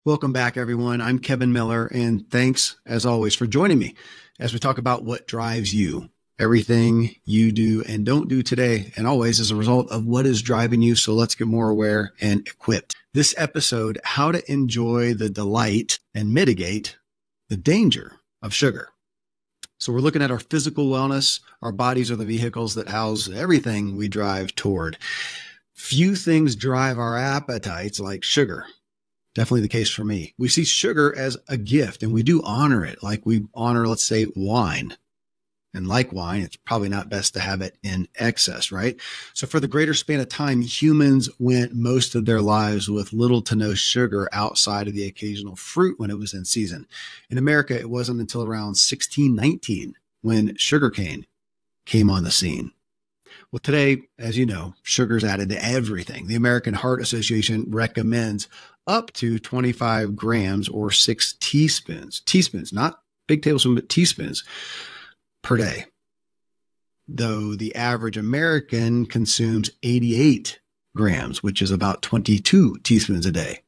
Welcome back, everyone. I'm Kevin Miller, and thanks, as always, for joining me as we talk about what drives you. Everything you do and don't do today and always is a result of what is driving you. So let's get more aware and equipped. This episode, how to enjoy the delight and mitigate the danger of sugar. So we're looking at our physical wellness. Our bodies are the vehicles that house everything we drive toward. Few things drive our appetites like sugar. Definitely the case for me. We see sugar as a gift and we do honor it like we honor, let's say, wine. And like wine, it's probably not best to have it in excess, right? So for the greater span of time, humans went most of their lives with little to no sugar outside of the occasional fruit when it was in season. In America, it wasn't until around 1619 when sugarcane came on the scene. Well, today, as you know, sugar's added to everything. The American Heart Association recommends up to 25 grams or 6 teaspoons, not big tablespoons, but teaspoons per day. Though the average American consumes 88 grams, which is about 22 teaspoons a day.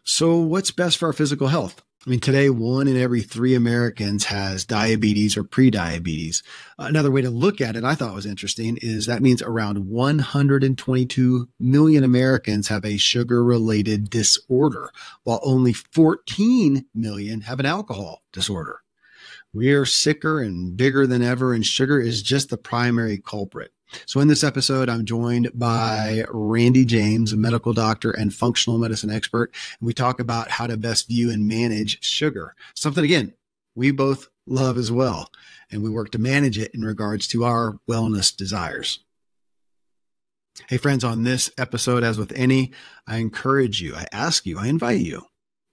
So what's best for our physical health? I mean, today, 1 in every 3 Americans has diabetes or prediabetes. Another way to look at it, I thought was interesting, is that means around 122 million Americans have a sugar-related disorder, while only 14 million have an alcohol disorder. We are sicker and bigger than ever, and sugar is just the primary culprit. So in this episode, I'm joined by Randy James, a medical doctor and functional medicine expert. And we talk about how to best view and manage sugar. Something, again, we both love as well. And we work to manage it in regards to our wellness desires. Hey, friends, on this episode, as with any, I encourage you, I ask you, I invite you.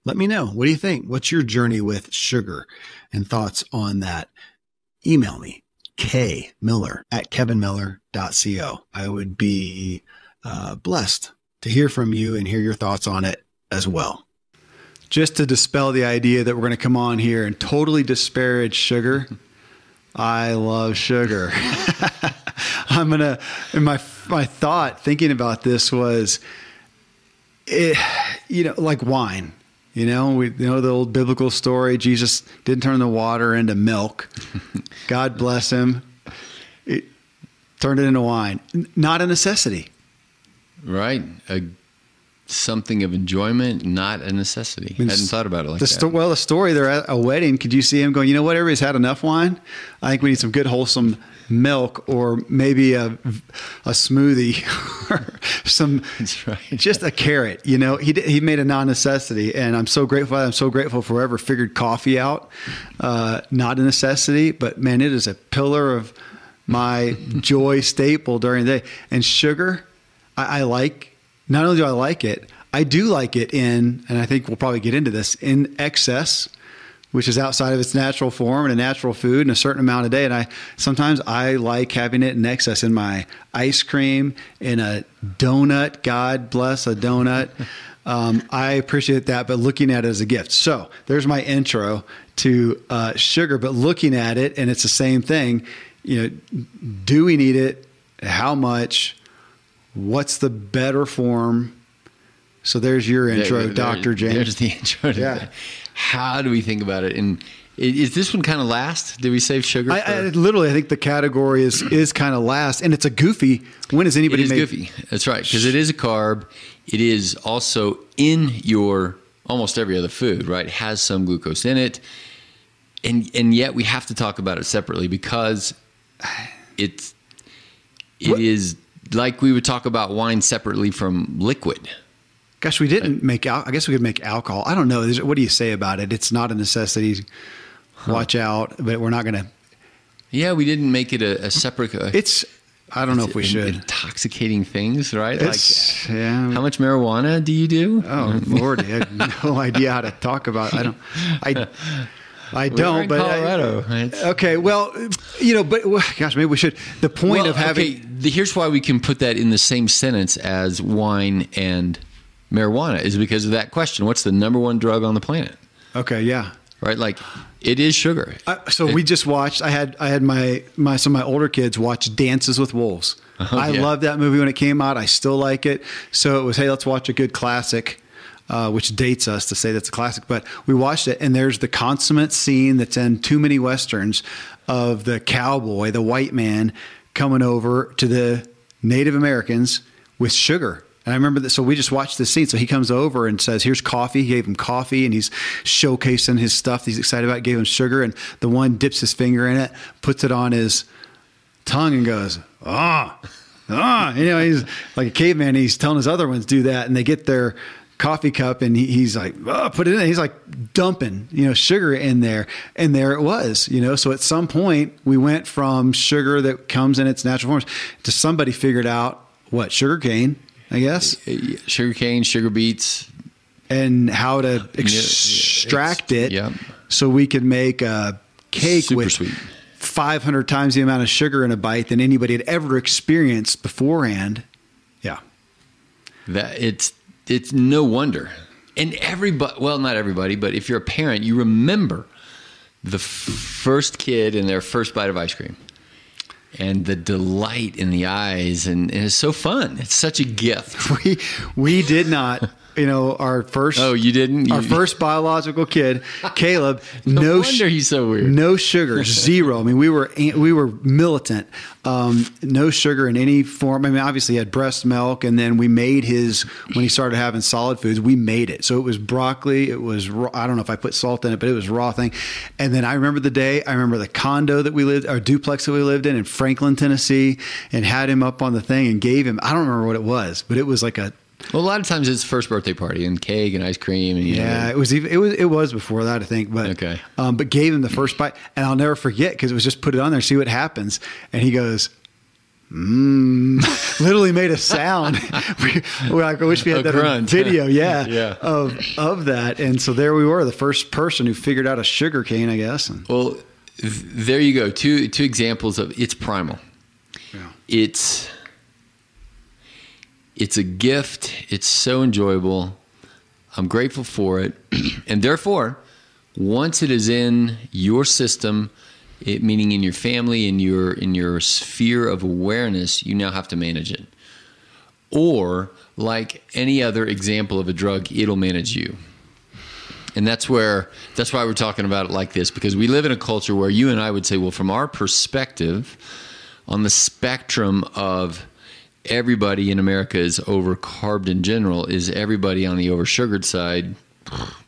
Let me know. What do you think? What's your journey with sugar and thoughts on that? Email me. kmiller@kevinmiller.co. I would be blessed to hear from you and hear your thoughts on it as well. Just to dispel the idea that we're going to come on here and totally disparage sugar. I love sugar. My thought thinking about this was, like wine. We know the old biblical story. Jesus didn't turn the water into milk. God bless him. It turned it into wine. Not a necessity. Right. Something of enjoyment, not a necessity. I hadn't thought about it like that. The story, they're at a wedding. Could you see him going, you know what, everybody's had enough wine? I think we need some good, wholesome milk, or maybe a smoothie, or That's right. just a carrot. He made a non-necessity, and I'm so grateful. I'm so grateful for whoever figured coffee out. Not a necessity, but man, it is a pillar of my joy staple during the day. And sugar, I like. Not only do I like it, I do like it and I think we'll probably get into this, in excess, which is outside of its natural form and a natural food and a certain amount a day. And sometimes I like having it in excess in my ice cream, in a donut. God bless a donut. I appreciate that, but looking at it as a gift. So there's my intro to sugar, but looking at it, and it's the same thing. Do we need it? How much? What's the better form? So there's your intro, Dr. James. There's the intro to that. How do we think about it? And is this one kind of last? Did we save sugar? I think the category is kind of last. And it's a goofy. When has anybody made... It is goofy. That's right. Because it is a carb. It is also in your almost every other food, right? It has some glucose in it. And yet we have to talk about it separately because it is... Like we would talk about wine separately from liquid. Gosh, we didn't make I guess we could make alcohol. I don't know. What do you say about it? It's not a necessity. Watch out, but we're not going to. Yeah, we didn't make it a separate. I don't know if we should. Intoxicating things, right? Yeah. How much marijuana do you do? Oh, Lord, I have no idea how to talk about it. I don't, but Colorado. Okay, well, but gosh, maybe we should. The point of having. Okay, here's why we can put that in the same sentence as wine and marijuana is because of that question. What's the number one drug on the planet? Okay, yeah. Right, like it is sugar. We just watched. I had some of my older kids watch Dances with Wolves. I loved that movie when it came out. I still like it. So it was, hey, let's watch a good classic. which dates us to say that's a classic, but we watched it, and there's the consummate scene that's in too many Westerns of the cowboy, the white man, coming over to the Native Americans with sugar. And I remember that. So we just watched this scene. So he comes over and says, here's coffee. He gave him coffee, and he's showcasing his stuff he's excited about. Gave him sugar, and the one dips his finger in it, puts it on his tongue, and goes, he's like a caveman. He's telling his other ones do that, and they get their coffee cup, and he's like, put it in. He's like dumping, sugar in there, and there it was, So at some point, we went from sugar that comes in its natural forms to somebody figured out what sugarcane. I guess sugarcane, sugar beets, and how to extract it, so we could make a cake super with sweet. 500 times the amount of sugar in a bite than anybody had ever experienced beforehand. Yeah, that it's no wonder. And everybody, well, not everybody, but if you're a parent, you remember the first kid and their first bite of ice cream. And the delight in the eyes, and it's so fun. It's such a gift. We did not, our first. Oh, you didn't? Our first biological kid, Caleb. No wonder he's so weird. No sugar, zero. I mean, we were militant. No sugar in any form. I mean, obviously he had breast milk, and then we made when he started having solid foods, we made it. So it was broccoli. It was raw. I don't know if I put salt in it, but it was raw thing. And then I remember the condo that we lived, our duplex that we lived in Franklin, Tennessee, and had him up on the thing and gave him, I don't remember what it was, but it was like a lot of times it's first birthday party and cake and ice cream. And, it was before that, I think. But, okay. But gave him the first bite, and I'll never forget because it was just put it on there, see what happens. And he goes, literally made a sound. We're like, I wish we had that on video. Yeah. Of that. And so there we were, the first person who figured out a sugar cane, I guess. Well, there you go. Two examples of it's primal. Yeah. It's a gift. It's so enjoyable. I'm grateful for it. And therefore, once it is in your system, meaning in your family, in your sphere of awareness, you now have to manage it. Or like any other example of a drug, it'll manage you. And that's why we're talking about it like this, because we live in a culture where you and I would say, well, from our perspective, on the spectrum of everybody in America is overcarbed in general, is everybody on the oversugared side?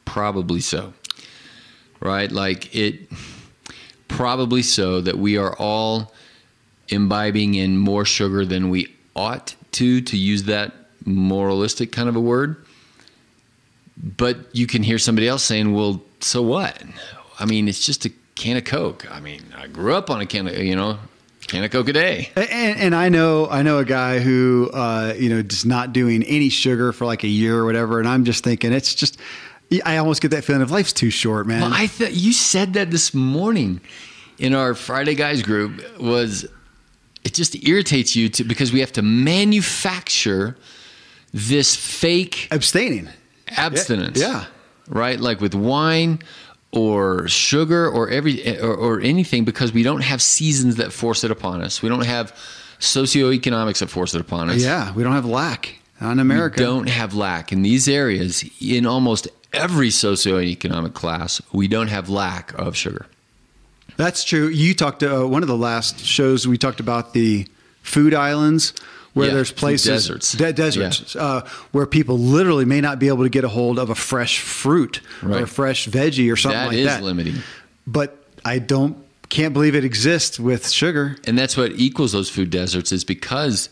Probably so. Right? Like it, probably so, that we are all imbibing in more sugar than we ought to use that moralistic kind of a word. But you can hear somebody else saying, well, so what? I mean, it's just a can of Coke. I mean, I grew up on a can of Coke a day. And I know a guy who, just not doing any sugar for like a year or whatever. And I'm just thinking, it's just, I almost get that feeling of life's too short, man. Well, I thought you said that this morning in our Friday Guys group. It just irritates you because we have to manufacture this fake abstinence. Yeah. Right? Like with wine or sugar or anything, because we don't have seasons that force it upon us. We don't have socioeconomics that force it upon us. Yeah. We don't have lack in America. We don't have lack in these areas. In almost every socioeconomic class, we don't have lack of sugar. That's true. You talked to one of the last shows, we talked about the food islands where there's places, deserts, where people literally may not be able to get a hold of a fresh fruit or a fresh veggie or something like that. That is limiting. But I can't believe it exists with sugar. And that's what equals those food deserts, is because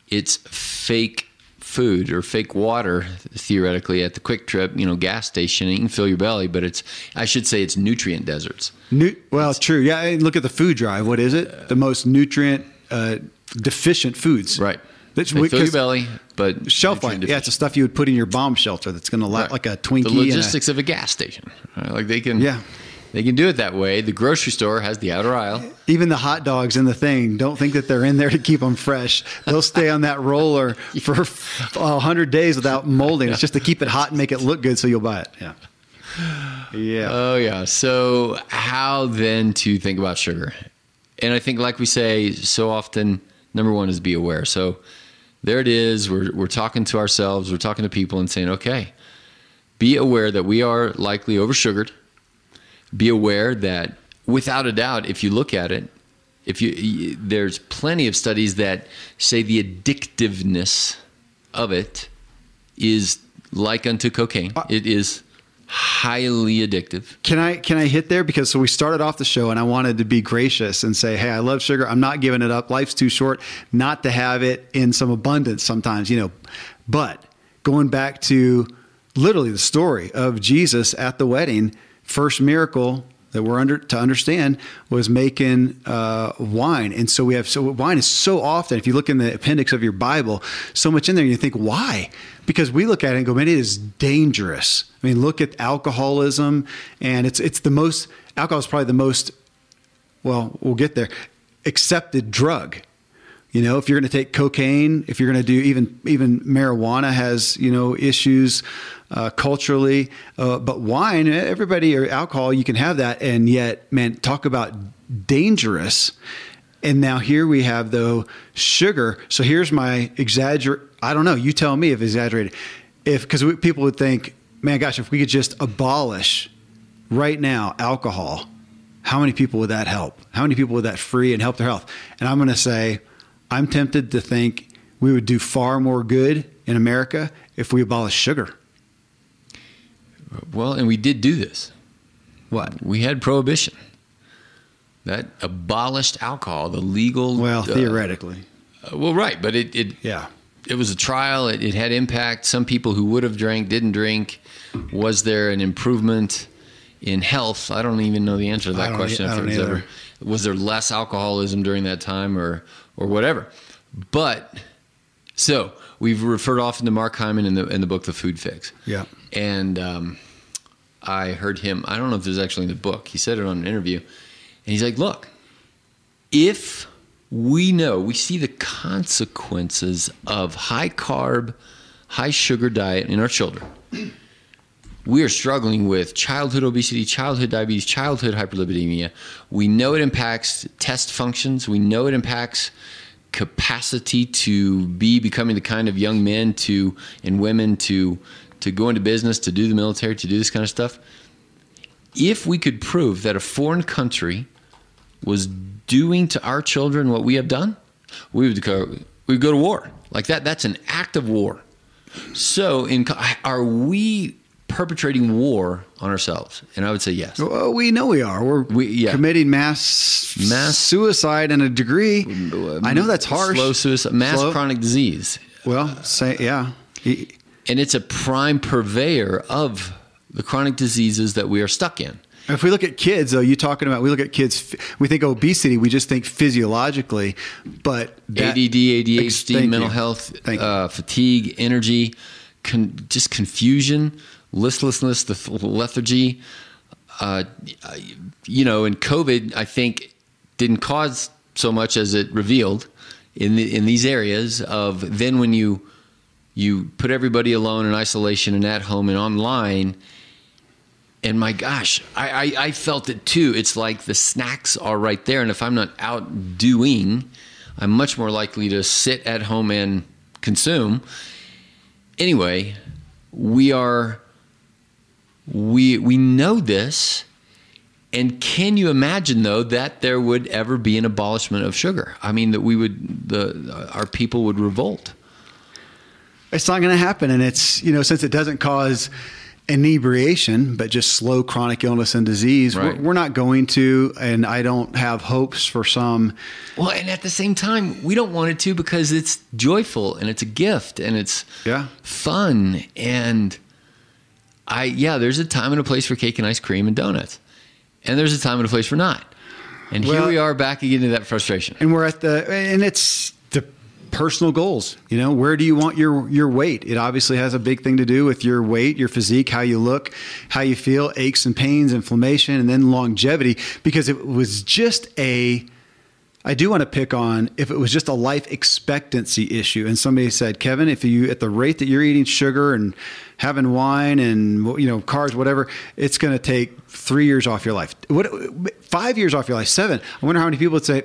it's fake food or fake water, theoretically, at the Quick Trip, gas station. You can fill your belly, but I should say it's nutrient deserts. It's true. Yeah. Look at the food drive. What is it? The most nutrient deficient foods. Right. They fill your belly, but shelf life. Yeah, it's the stuff you would put in your bomb shelter that's going to last like a Twinkie. The logistics of a gas station. Like they can do it that way. The grocery store has the outer aisle. Even the hot dogs in the thing, don't think that they're in there to keep them fresh. They'll stay on that roller for 100 days without molding. It's just to keep it hot and make it look good so you'll buy it. Yeah. Yeah. Oh, yeah. So how then to think about sugar? And I think, like we say so often, number one is be aware. So there it is. We're talking to ourselves. We're talking to people and saying, okay, be aware that we are likely oversugared. Be aware that, without a doubt, if you look at it, there's plenty of studies that say the addictiveness of it is like unto cocaine. It is highly addictive. Can I hit there? Because so we started off the show and I wanted to be gracious and say, hey, I love sugar. I'm not giving it up. Life's too short not to have it in some abundance sometimes, but going back to literally the story of Jesus at the wedding, first miracle that we're to understand was making wine. And so wine is so often, if you look in the appendix of your Bible, so much in there, you think, why? Because we look at it and go, man, it is dangerous. I mean, look at alcoholism, and alcohol is probably the most, well, we'll get there, accepted drug. If you're going to take cocaine, if you're going to do even marijuana has, issues culturally, but wine, everybody, or alcohol, you can have that. And yet, man, talk about dangerous. And now here we have, though, sugar. So here's my I don't know. You tell me if exaggerated. Because people would think, man, gosh, if we could just abolish right now alcohol, how many people would that help? How many people would that free and help their health? And I'm going to say, I'm tempted to think we would do far more good in America if we abolished sugar. Well, and we did do this. What? We had prohibition. That abolished alcohol, the legal... Well, theoretically. Right, but it was a trial. It had impact. Some people who would have drank didn't drink. Was there an improvement in health? I don't even know the answer to that question. Was there less alcoholism during that time or whatever? But so we've referred often to Mark Hyman in the book The Food Fix. Yeah. And I heard him, I don't know if this is actually in the book. He said it on an interview. And he's like, look, if we see the consequences of high carb, high sugar diet in our children, we are struggling with childhood obesity, childhood diabetes, childhood hyperlipidemia. We know it impacts test functions. We know it impacts capacity to be becoming the kind of young men and women to go into business, to do the military, to do this kind of stuff. If we could prove that a foreign country was doing to our children what we have done, we would go to war. Like that. That's an act of war. So are we perpetrating war on ourselves? And I would say yes. Well, we know we are. We're committing mass suicide in a degree. I know that's harsh. Slow suicide, chronic disease. Well, yeah. And it's a prime purveyor of the chronic diseases that we are stuck in. If we look at kids, though, we look at kids, we think obesity, we just think physiologically, but ADD, ADHD, mental health, fatigue, energy, just confusion, listlessness, the lethargy, and COVID, I think, didn't cause so much as it revealed in these areas of then when you put everybody alone in isolation and at home and online. And my gosh, I felt it too. It's like the snacks are right there. And if I'm not out doing, I'm much more likely to sit at home and consume. Anyway, we know this. And can you imagine, though, that there would ever be an abolishment of sugar? I mean, that our people would revolt. It's not going to happen. And it's, since it doesn't cause inebriation, but just slow chronic illness and disease, right, we're not going to, and I don't have hopes for some. Well, and at the same time, we don't want it to because it's joyful and it's a gift and it's fun. And there's a time and a place for cake and ice cream and donuts. And there's a time and a place for not. And here we are back again to that frustration. And and it's the personal goals. Where do you want your weight? It obviously has a big thing to do with your weight, your physique, how you look, how you feel, aches and pains, inflammation, and then longevity. Because it was just I do want to pick on if it was just a life expectancy issue. And somebody said, Kevin, if you, at the rate that you're eating sugar and having wine and, cars, whatever, it's going to take 3 years off your life. 5 years off your life, 7. I wonder how many people would say,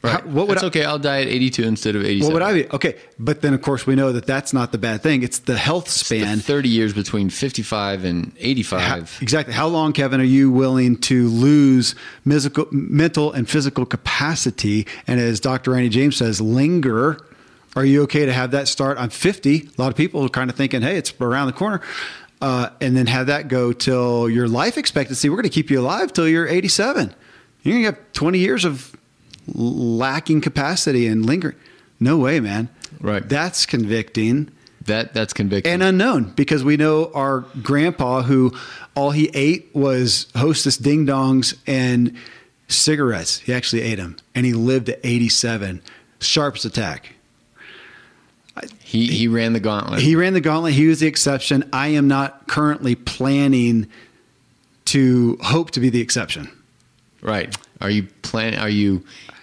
Right. That's okay. I'll die at 82 instead of 87. What would I be? Okay. But then, of course, we know that that's not the bad thing. It's the health span. It's the 30 years between 55 and 85. Exactly. How long, Kevin, are you willing to lose mental and physical capacity? And as Dr. Randy James says, linger. Are you okay to have that start? I'm 50. A lot of people are kind of thinking, hey, it's around the corner. And then have that go till your life expectancy. We're going to keep you alive till you're 87. You're going to have 20 years of lacking capacity and lingering. No way, man. Right. That's convicting. That's convicting. And unknown, because we know our grandpa, who all he ate was Hostess ding dongs and cigarettes. He actually ate them, and he lived at 87. Sharpest attack. He ran the gauntlet. He ran the gauntlet. He was the exception. I am not currently planning to hope to be the exception. Right.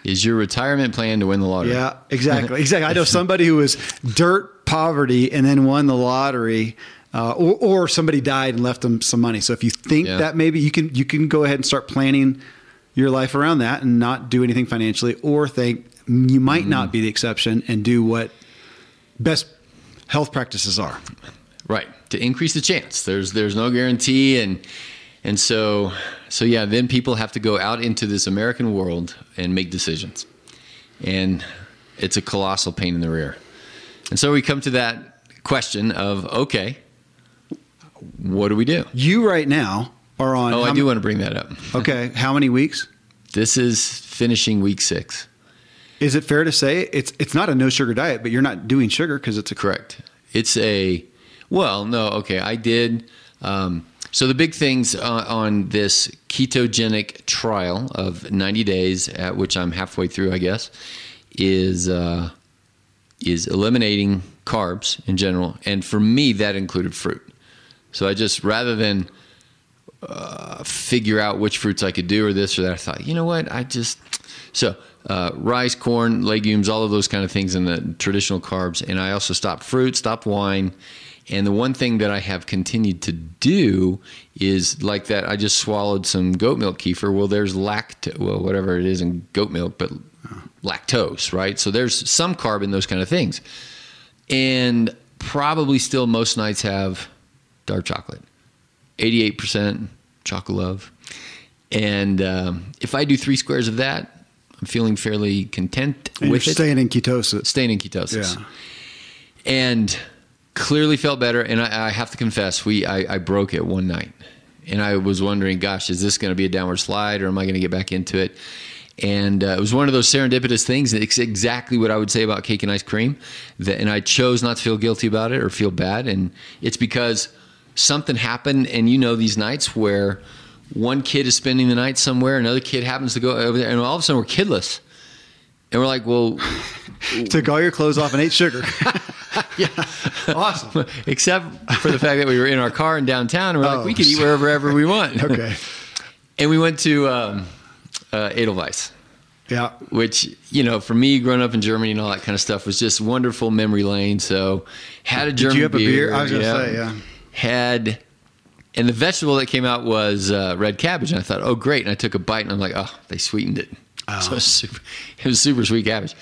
Is your retirement plan to win the lottery? Yeah, exactly. Exactly. I know somebody who was dirt poverty and then won the lottery, or somebody died and left them some money. So if you think that maybe you can go ahead and start planning your life around that and not do anything financially, or think you might not be the exception and do what best health practices are. Right. To increase the chance. There's no guarantee. And so yeah, then people have to go out into this American world and make decisions. And it's a colossal pain in the rear. And so we come to that question of, okay, what do we do? You right now are on... I do want to bring that up. Okay. How many weeks? This is finishing week 6. Is it fair to say it's not a no sugar diet, but you're not doing sugar because it's a... Correct. I did... So the big things on this ketogenic trial of 90 days, at which I'm halfway through, I guess, is eliminating carbs in general. And for me, that included fruit. So I just, rather than figure out which fruits I could do or this or that, I thought, you know what, rice, corn, legumes, all of those kind of things in the traditional carbs. And I also stopped fruit, stopped wine. And the one thing that I have continued to do is like that. I just swallowed some goat milk kefir. Well, there's whatever it is in goat milk, but lactose, right? So there's some carb in those kind of things. And probably still most nights have dark chocolate, 88% chocolate love. And if I do 3 squares of that, I'm feeling fairly content with it. Staying in ketosis. Staying in ketosis. Yeah. And clearly felt better. And I have to confess, I broke it one night. And I was wondering, gosh, is this going to be a downward slide, or am I going to get back into it? And it was one of those serendipitous things. It's exactly what I would say about cake and ice cream. And I chose not to feel guilty about it or feel bad. And it's because something happened. And these nights where one kid is spending the night somewhere, another kid happens to go over there, and all of a sudden we're kidless. And we're like, well... Took all your clothes off and ate sugar. Yeah. Awesome. Except for the fact that we were in our car in downtown, and we're like, we can eat wherever we want. Okay. And we went to Edelweiss. Yeah. Which, for me, growing up in Germany and all that kind of stuff was just wonderful memory lane. So had a German beer. Did you have a beer? I was going to say, yeah. And the vegetable that came out was red cabbage. And I thought, oh, great. And I took a bite, and I'm like, oh, they sweetened it. Oh. So it was super sweet cabbage.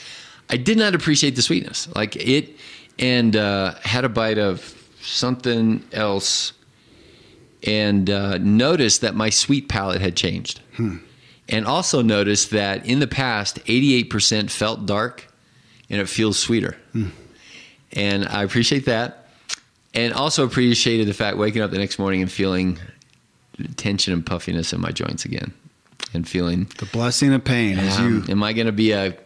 I did not appreciate the sweetness. Like it, and had a bite of something else, and noticed that my sweet palate had changed. And also noticed that in the past, 88% felt dark, and it feels sweeter. And I appreciate that. And also appreciated the fact waking up the next morning and feeling tension and puffiness in my joints again. And feeling... The blessing of pain. Am I going to be a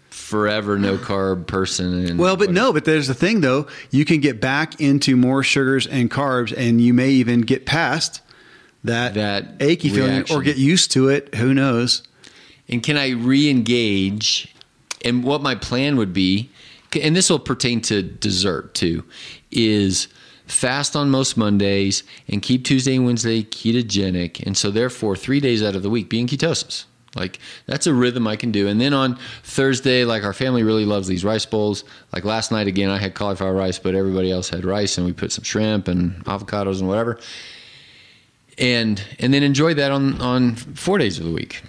forever no carb person? But there's the thing, though. You can get back into more sugars and carbs, and you may even get past that achy feeling or get used to it. Who knows? And can I re-engage? And what my plan would be, and this will pertain to dessert too, is fast on most Mondays and keep Tuesday and Wednesday ketogenic. And so therefore 3 days out of the week be in ketosis. Like that's a rhythm I can do. And then on Thursday, like our family really loves these rice bowls. Like last night, again, I had cauliflower rice, but everybody else had rice, and we put some shrimp and avocados and whatever. And then enjoy that on 4 days of the week.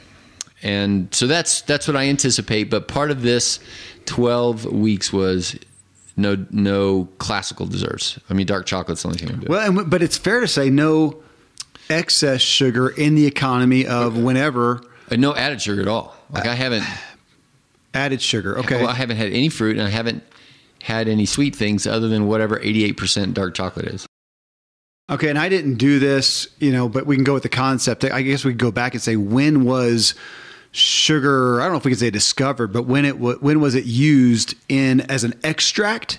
And so that's what I anticipate. But part of this 12 weeks was no classical desserts. I mean, dark chocolate's the only thing I'm doing. Well, but it's fair to say no excess sugar in the economy of whenever. No added sugar at all. Like I haven't added sugar. Okay. Well, I haven't had any fruit, and I haven't had any sweet things other than whatever 88% dark chocolate is. Okay, and I didn't do this, but we can go with the concept. I guess we could go back and say, when was sugar, I don't know if we could say discovered, but when was it used as an extract?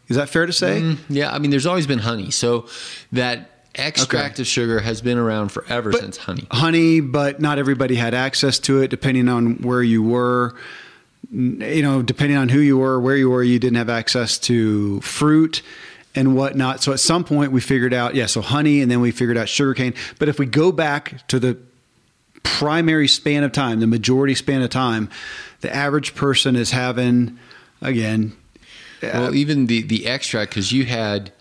Is that fair to say? Yeah, I mean, there's always been honey. So that extract of sugar has been around forever since honey. Honey, but not everybody had access to it, depending on where you were. Depending on who you were, where you were, you didn't have access to fruit and whatnot. So at some point we figured out, so honey, and then we figured out sugarcane. But if we go back to the primary span of time, the majority span of time, the average person is having, again. Well, even the extract, because you had,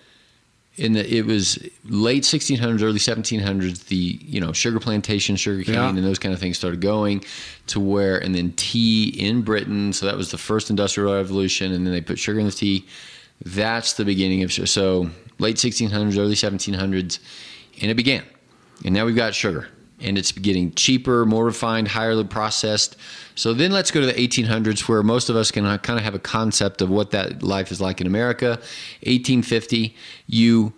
it was late 1600s, early 1700s, the, sugar plantation, sugar cane, and those kind of things started going to where, and then tea in Britain. So that was the first industrial revolution. And then they put sugar in the tea. That's the beginning of sugar. So late 1600s, early 1700s, and it began. And now we've got sugar, and it's getting cheaper, more refined, higher processed. So then let's go to the 1800s, where most of us can kind of have a concept of what that life is like in America. 1850, you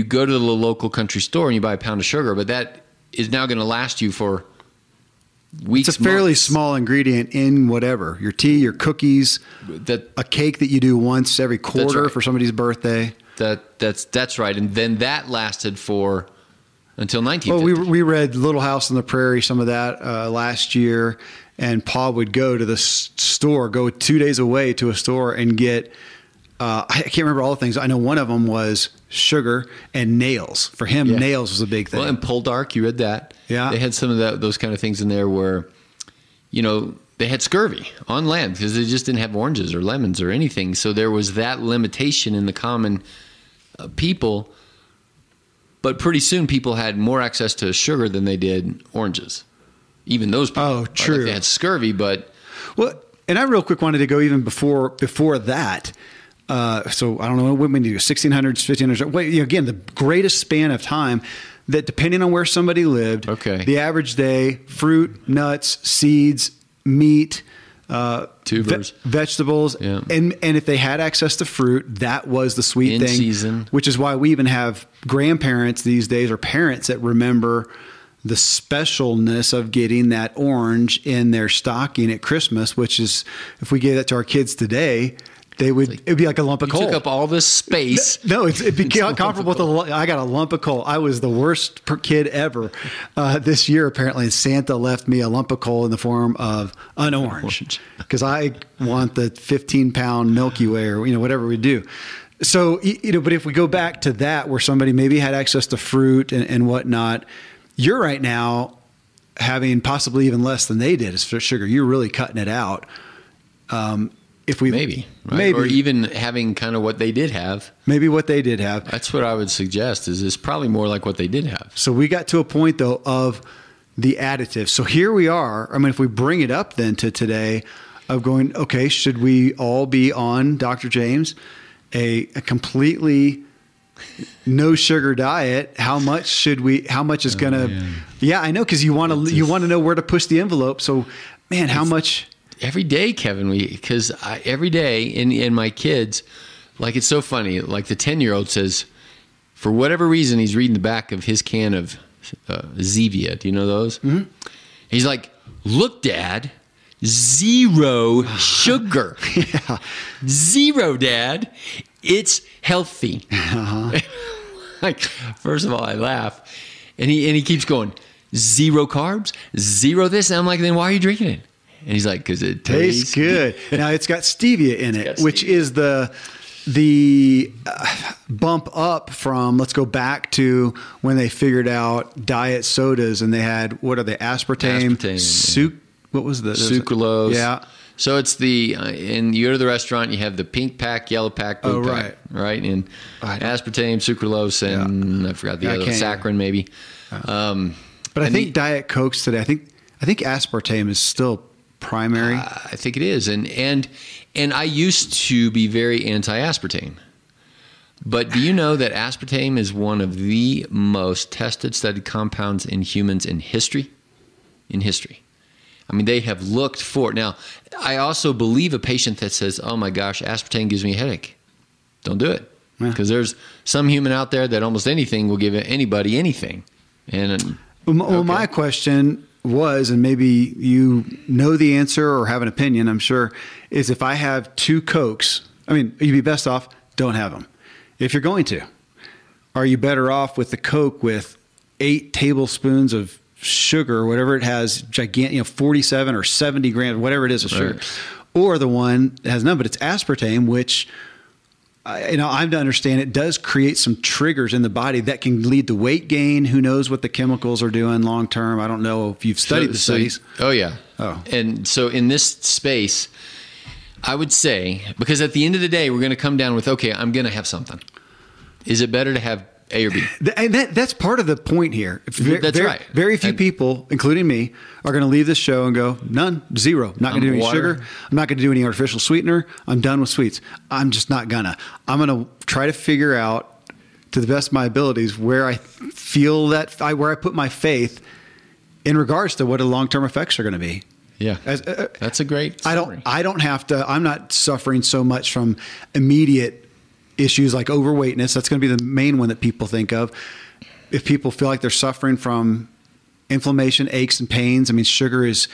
go to the local country store and you buy a pound of sugar, but that is now going to last you for weeks. It's a fairly small ingredient in whatever, your tea, your cookies, a cake that you do once every quarter for somebody's birthday. That's right. And then that lasted for until 1950. Well, we read Little House on the Prairie, some of that last year, and Pa would go to the store, go 2 days away to a store and get, I can't remember all the things. I know one of them was sugar and nails. For him, nails was a big thing. Well, and Poldark, you read that. Yeah. They had some of those kind of things in there where, they had scurvy on land because they just didn't have oranges or lemons or anything. So there was that limitation in the common people. But pretty soon people had more access to sugar than they did oranges. Even those people. Oh, true. Like they had scurvy, but... Well, and I real quick wanted to go even before that. So I don't know what we do, 1600s, 1500s. Wait, again, the greatest span of time that depending on where somebody lived, the average day, fruit, nuts, seeds, meat, tubers, vegetables, and if they had access to fruit, that was the sweet thing. Season. Which is why we even have grandparents these days, or parents that remember the specialness of getting that orange in their stocking at Christmas, which is, if we gave that to our kids today, it'd be like a lump of coal. Took up all this space. No, it'd be comparable with I got a lump of coal. I was the worst kid ever this year, apparently. And Santa left me a lump of coal in the form of an orange because I want the 15-pound Milky Way or whatever we do. So, but if we go back to that, where somebody maybe had access to fruit and whatnot, you're right now having possibly even less than they did as for sugar. You're really cutting it out. If we maybe, or even having kind of what they did have. Maybe what they did have. That's what I would suggest. Is probably more like what they did have. So we got to a point though of the additives. So here we are. I mean, if we bring it up then to today, of going, okay, should we all be on Dr. James, a completely no sugar diet? How much should we? How much is gonna? Man. Yeah, I know, because you want to know where to push the envelope. So, man, how much? Every day, Kevin, because every day in my kids, like, it's so funny. Like the 10-year-old says, for whatever reason, he's reading the back of his can of Zevia. Do you know those? Mm-hmm. He's like, "Look, Dad, 0 sugar." Yeah. 0, Dad. It's healthy. Uh-huh. Like, first of all, I laugh, and he keeps going, 0 carbs, 0 this, and I'm like, then why are you drinking it? And he's like, because it tastes good. Now it's got stevia in it, which is the bump up from, let's go back to when they figured out diet sodas and they had, what are they, aspartame. What was the sucralose? Yeah. So it's and you go to the restaurant, you have the pink pack, yellow pack, blue pack, right? And aspartame, sucralose, and I forgot the other, saccharin maybe. But I think Diet Cokes today, I think I think aspartame is still primary. I think it is. And I used to be very anti-aspartame. But do you know that aspartame is one of the most tested, studied compounds in humans in history? In history. I mean, they have looked for it. Now, I also believe a patient that says, oh my gosh, aspartame gives me a headache. Don't do it. Because there's some human out there that almost anything will give anybody anything. And well, my question was, and maybe you know the answer or have an opinion, I'm sure, is if I have 2 Cokes, I mean, you'd be best off, don't have them. If you're going to, are you better off with the Coke with 8 tablespoons of sugar or whatever it has, gigantic, 47 or 70 grams, whatever it is of sugar, or the one that has none, but it's aspartame, which I'm to understand it does create some triggers in the body that can lead to weight gain. Who knows what the chemicals are doing long term? I don't know if you've studied the studies. Oh yeah. Oh, and so in this space, I would say, because at the end of the day, we're going to come down with, okay, I'm going to have something. Is it better to have A or B? And that's part of the point here. That's right. Very few people, including me, are going to leave this show and go, none, zero. I'm not going to do any sugar. I'm not going to do any artificial sweetener. I'm done with sweets. I'm just not gonna. I'm going to try to figure out, to the best of my abilities, where I feel where I put my faith in regards to what the long-term effects are going to be. Yeah, that's a great summary. I don't have to. I'm not suffering so much from immediate issues like overweightness. That's going to be the main one that people think of. If people feel like they're suffering from inflammation, aches and pains, I mean, sugar is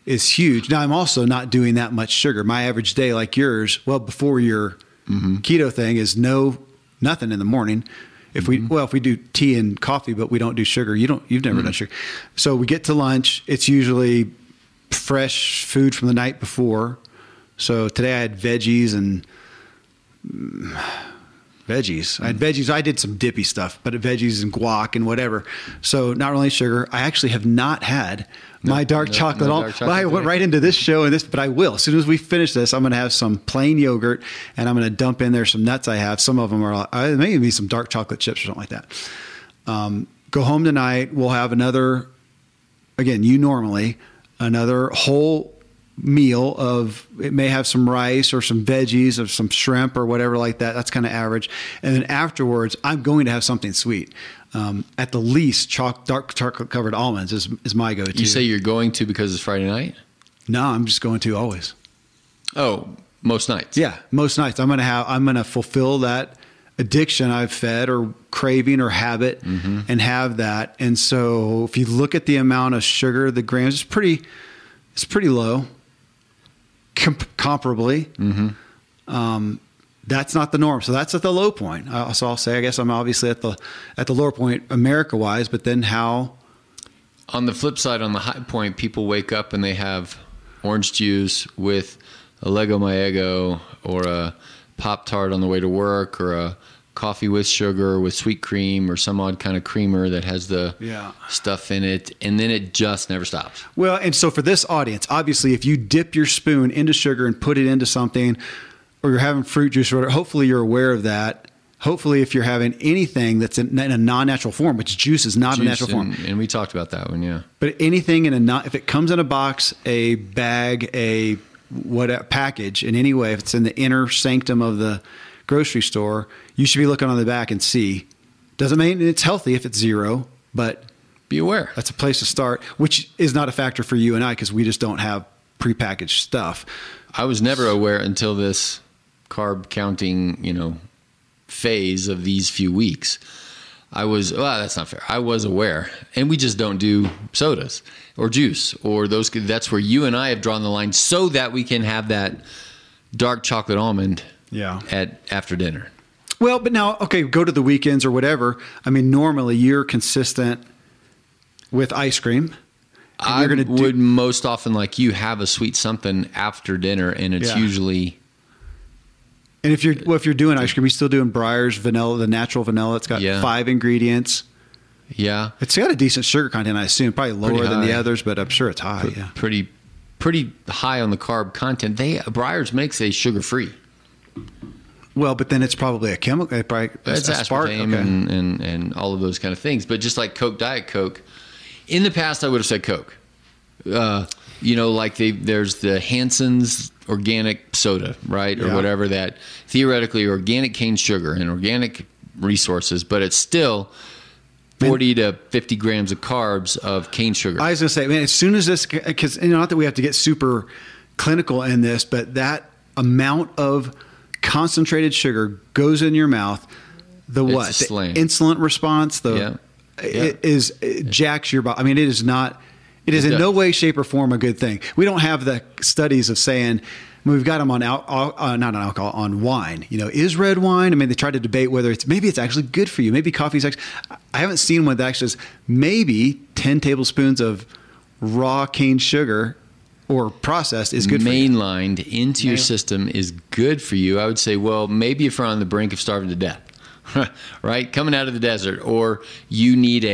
huge. Now, I'm also not doing that much sugar. My average day, like yours, well, before your keto thing, is nothing in the morning. If we do tea and coffee, but we don't do sugar. You've never done sugar. So we get to lunch. It's usually fresh food from the night before. So today I had veggies and veggies. I had veggies. I did some dippy stuff, but veggies and guac and whatever. So not really sugar. I actually have not had my dark chocolate. I went right into this show and this, but I will. As soon as we finish this, I'm going to have some plain yogurt and I'm going to dump in there some nuts I have. Some of them are, maybe some dark chocolate chips or something like that. Go home tonight. We'll have another whole meal of, it may have some rice or some veggies or some shrimp or whatever like that. That's kind of average. And then afterwards, I'm going to have something sweet. At the least, dark chocolate covered almonds is my go-to. You say you're going to because it's Friday night? No, I'm just going to always. Oh, most nights. Yeah, most nights. I'm going to fulfill that addiction I've fed or craving or habit and have that. And so if you look at the amount of sugar, the grams, it's pretty low. Comparably. That's not the norm. So that's at the low point. So I'll say, I guess I'm obviously at the lower point America wise, but then how? On the flip side, on the high point, people wake up and they have orange juice with a Lego My Eggo or a Pop-Tart on the way to work or a coffee with sugar with sweet cream or some odd kind of creamer that has the stuff in it, and then it just never stops. Well, and so for this audience, obviously, if you dip your spoon into sugar and put it into something, or you're having fruit juice or whatever, hopefully you're aware of that. Hopefully, if you're having anything that's in a non-natural form, which juice is not a natural form. And we talked about that one, yeah. But anything if it comes in a box, a bag, a package in any way, if it's in the inner sanctum of the grocery store, you should be looking on the back and see. Doesn't mean it's healthy if it's zero, but be aware. That's a place to start, which is not a factor for you and I because we just don't have prepackaged stuff. I was never aware until this carb counting, phase of these few weeks. That's not fair. I was aware, and we just don't do sodas or juice or those. That's where you and I have drawn the line so that we can have that dark chocolate almond after dinner. Well, but now, okay, go to the weekends or whatever. I mean, normally you're consistent with ice cream. I would most often, like you, have a sweet something after dinner, and it's usually. And if you're doing ice cream, you're still doing Breyer's vanilla, the natural vanilla. It's got 5 ingredients. Yeah, it's got a decent sugar content, I assume. Probably lower than the others, but I'm sure it's high. Pretty high on the carb content. Breyer's makes a sugar free. Well, but then it's probably a chemical. It's aspartame and all of those kind of things. But just like Coke, Diet Coke, in the past I would have said Coke. Like there's the Hanson's organic soda, right? Or whatever, that theoretically organic cane sugar and organic resources, but it's still 40 to 50 grams of carbs of cane sugar. I was going to say, man, as soon as this, because not that we have to get super clinical in this, but that amount of concentrated sugar goes in your mouth, the insulin response, it jacks your body. I mean, it is in no way, shape, or form a good thing. We don't have the studies of saying, we've got them on not on alcohol, on wine. Is red wine? I mean, they try to debate whether maybe it's actually good for you. Maybe coffee's actually. I haven't seen one that actually says maybe 10 tablespoons of raw cane sugar or processed is good for you. Mainlined into your system is good for you. I would say, well, maybe if you're on the brink of starving to death, right? Coming out of the desert, or you need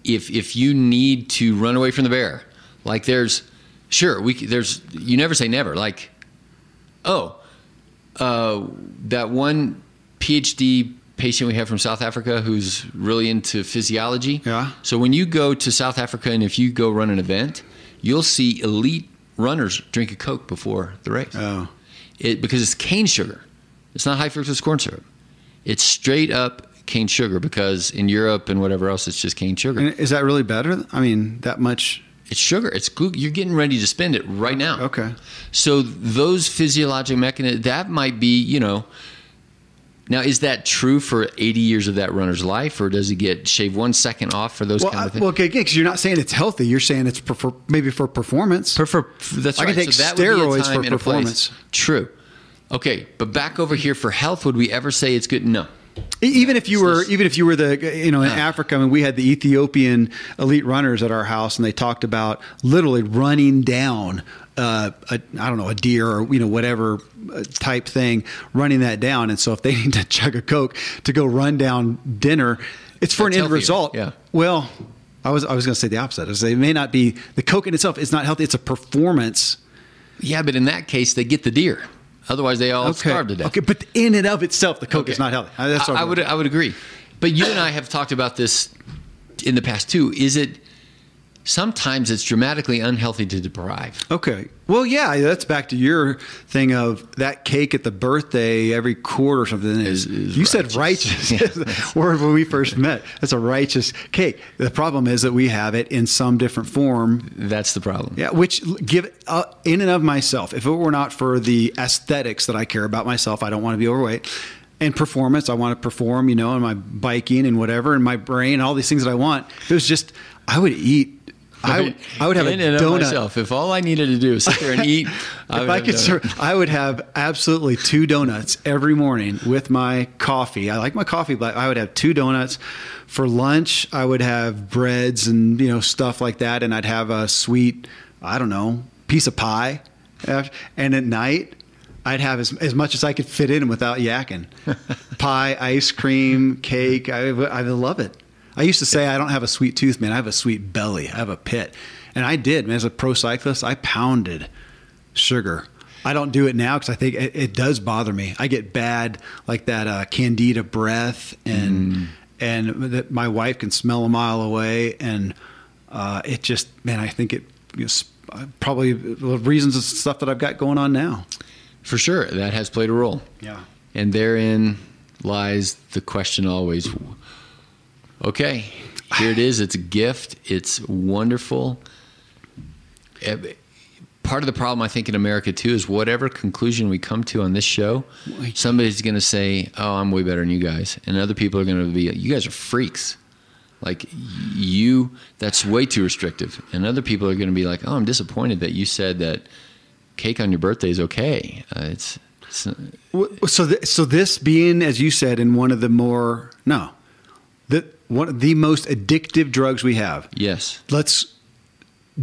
if you need to run away from the bear, like you never say never. Like, that one PhD patient we have from South Africa who's really into physiology. Yeah. So when you go to South Africa and if you go run an event, you'll see elite runners drink a Coke before the race. Oh. Because it's cane sugar. It's not high fructose corn syrup. It's straight up cane sugar, because in Europe and whatever else, it's just cane sugar. And is that really better? I mean, that much? It's sugar. It's glucose. You're getting ready to spend it right now. Okay. So those physiologic mechanisms, that might be, now is that true for 80 years of that runner's life, or does he get shaved 1 second off for those kind of things? Well, okay, because you're not saying it's healthy. You're saying it's maybe for performance. That's right. I can take steroids for performance. True. Okay, but back over here for health, would we ever say it's good? No. Even if you were in Africa, I mean, we had the Ethiopian elite runners at our house, and they talked about literally running down a deer or whatever type thing, running that down. And so if they need to chug a Coke to go run down dinner, it's for an end result. Yeah. Well, I was going to say the opposite. I was say it may not be the Coke in itself is not healthy. It's a performance. Yeah, but in that case, they get the deer. Otherwise, they all starve to death. Okay, but in and of itself, the Coke is not healthy. That's I would agree. But you and I have talked about this in the past too. Sometimes it's dramatically unhealthy to deprive. Okay. Well, yeah, that's back to your thing of that cake at the birthday every quarter or something. Is you said righteous word when we first met. That's a righteous cake. The problem is that we have it in some different form. That's the problem. Yeah, which give in and of myself, if it were not for the aesthetics that I care about myself, I don't want to be overweight. And performance, I want to perform, in my biking and whatever, and my brain, all these things that I want. If it was just, I would eat. I would have a donut. Myself. If all I needed to do was sit there and eat, I would have absolutely 2 donuts every morning with my coffee. I like my coffee black. I would have 2 donuts for lunch. I would have breads and stuff like that, and I'd have a sweet, piece of pie. And at night, I'd have as much as I could fit in without yakking. Pie, ice cream, cake. I love it. I used to say I don't have a sweet tooth, man. I have a sweet belly. I have a pit. And I did, man. As a pro cyclist, I pounded sugar. I don't do it now because I think it does bother me. I get bad, like that candida breath, and my wife can smell a mile away. And it just, man, I think it probably the reasons of stuff that I've got going on now. For sure. That has played a role. Yeah. And therein lies the question always. Okay, here it is. It's a gift. It's wonderful. Part of the problem, I think, in America, too, is whatever conclusion we come to on this show, somebody's going to say, oh, I'm way better than you guys. And other people are going to be, you guys are freaks. Like, that's way too restrictive. And other people are going to be like, oh, I'm disappointed that you said that cake on your birthday is okay. So this being, as you said, in one of the more, one of the most addictive drugs we have. Yes. Let's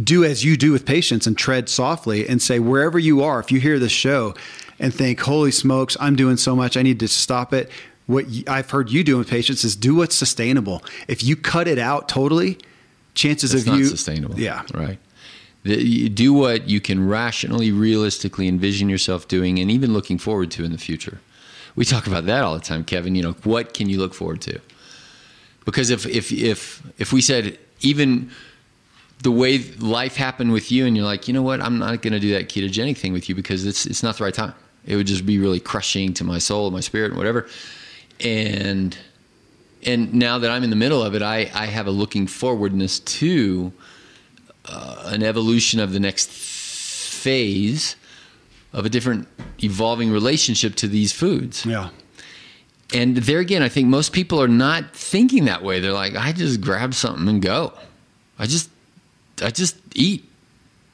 do as you do with patients and tread softly and say, wherever you are, if you hear this show and think, holy smokes, I'm doing so much, I need to stop it. What I've heard you do with patients is do what's sustainable. If you cut it out totally, chances of you... It's not sustainable. Yeah. Right. You do what you can rationally, realistically envision yourself doing and even looking forward to in the future. We talk about that all the time, Kevin. What can you look forward to? Because if we said even the way life happened with you, and you're like, you know what, I'm not going to do that ketogenic thing with you because it's not the right time. It would just be really crushing to my soul, my spirit, and whatever. And now that I'm in the middle of it, I have a looking forwardness to an evolution of the next phase of a different evolving relationship to these foods. Yeah. And there again, I think most people are not thinking that way. They're like, I just grab something and go. I just eat,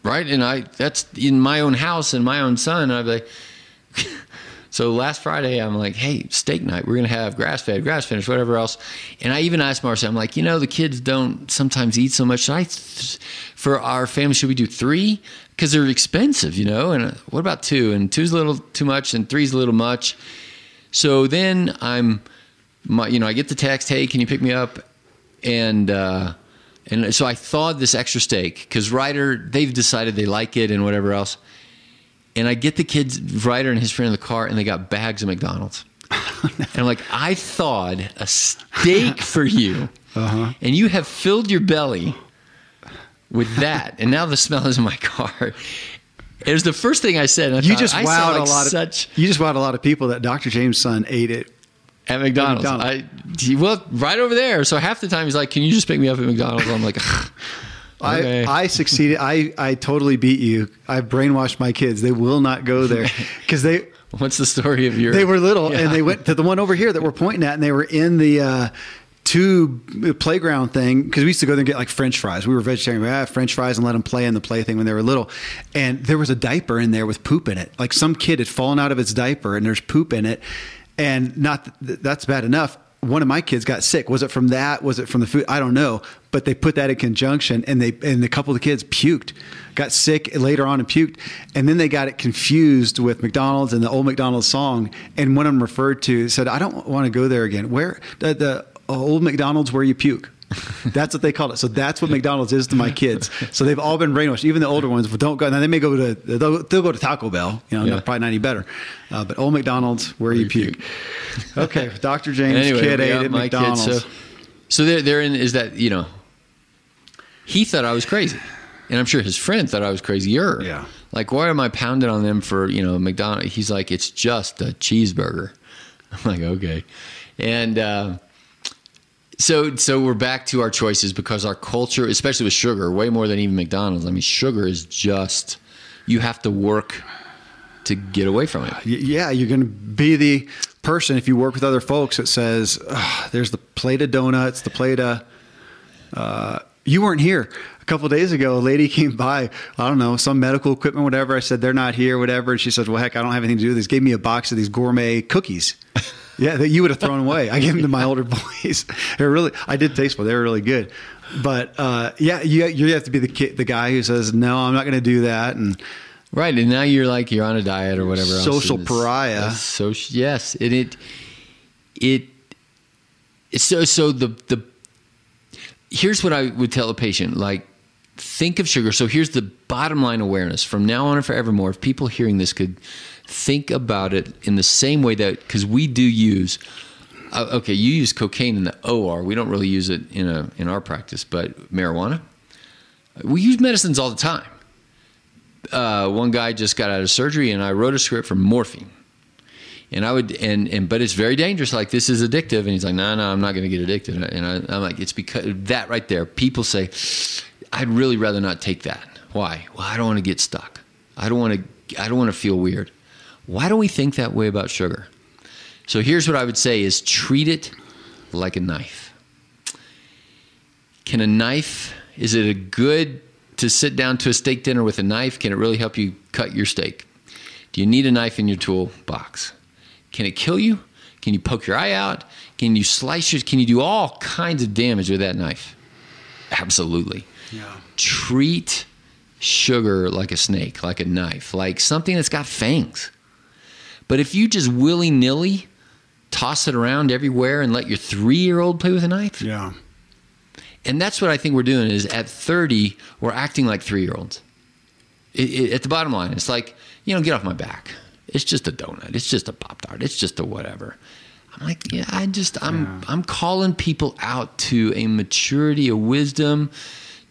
right? And that's in my own house and my own son. And I'd be like, so last Friday, I'm like, hey, steak night. We're going to have grass-fed, grass-finished, whatever else. And I even asked Marcia, I'm like, the kids don't sometimes eat so much. For our family, should we do 3? Because they're expensive, And what about 2? And 2's a little too much, and 3's a little much. So then I get the text, hey, can you pick me up? And so I thawed this extra steak because Ryder, they've decided they like it and whatever else. And I get the kids, Ryder and his friend in the car, and they got bags of McDonald's. And I'm like, I thawed a steak for you, and you have filled your belly with that. And now the smell is in my car. It was the first thing I said. And you just wowed a lot of people that Dr. James' son ate it. At McDonald's. Well, right over there. So half the time he's like, can you just pick me up at McDonald's? I'm like, okay. I succeeded. I totally beat you. I brainwashed my kids. They will not go there because What's the story of your? They were little and they went to the one over here that we're pointing at, and they were in the tube playground thing because we used to go there and get like French fries. We were vegetarian. We had French fries and let them play in the play thing when they were little. And there was a diaper in there with poop in it. Like some kid had fallen out of its diaper and there's poop in it. And that's bad enough. One of my kids got sick. Was it from that? Was it from the food? I don't know. But they put that in conjunction, and a couple of the kids puked, got sick later on and puked. And then they got it confused with McDonald's and the old McDonald's song. And one of them referred to, said, I don't want to go there again. Where the old McDonald's where you puke. That's what they call it. So that's what McDonald's is to my kids. So they've all been brainwashed. Even the older ones don't go. Now they may go to they'll go to Taco Bell. Probably not any better. But old McDonald's where you puke. Okay, Dr. James' kid ate at McDonald's. So they're in. Is that he thought I was crazy, and I'm sure his friend thought I was crazier. Yeah. Like, why am I pounding on them for McDonald's? He's like, it's just a cheeseburger. I'm like, okay, and. So we're back to our choices because our culture, especially with sugar, way more than even McDonald's. I mean, sugar is just, you have to work to get away from it. Yeah, you're going to be the person, if you work with other folks, that says, there's the plate of donuts, the plate of, you weren't here. A couple of days ago, a lady came by, I don't know, some medical equipment, whatever. I said, they're not here, whatever. And she said, well, heck, I don't have anything to do with this. Gave me a box of these gourmet cookies. Yeah, that you would have thrown away. I gave them to my older boys. I did taste well. They were really good. But you have to be the guy who says, no, I'm not going to do that. And right, and now you're on a diet or whatever else. Social pariah. Yes, here's what I would tell a patient, like, think of sugar. So here's the bottom line awareness. From now on and forevermore, if people hearing this could think about it in the same way that, because we do use, you use cocaine in the OR. We don't really use it in our practice, but marijuana, we use medicines all the time. One guy just got out of surgery, and I wrote a script for morphine. And I would, but it's very dangerous. Like, this is addictive. And he's like, no, I'm not going to get addicted. And I'm like, it's because that right there. People say, I'd really rather not take that. Why? Well, I don't want to get stuck. I don't want to feel weird. Why do we think that way about sugar? So here's what I would say is treat it like a knife. Is it a good to sit down to a steak dinner with a knife? Can it really help you cut your steak? Do you need a knife in your toolbox? Can it kill you? Can you poke your eye out? Can you slice your, can you do all kinds of damage with that knife? Absolutely. Yeah. Treat sugar like a snake, like a knife, like something that's got fangs. But if you just willy-nilly toss it around everywhere and let your 3-year-old play with a knife. Yeah. And that's what I think we're doing is at 30, we're acting like 3-year-olds. At the bottom line, it's like, get off my back. It's just a donut. It's just a Pop-Tart. It's just a whatever. I'm like, I'm calling people out to a maturity, a wisdom,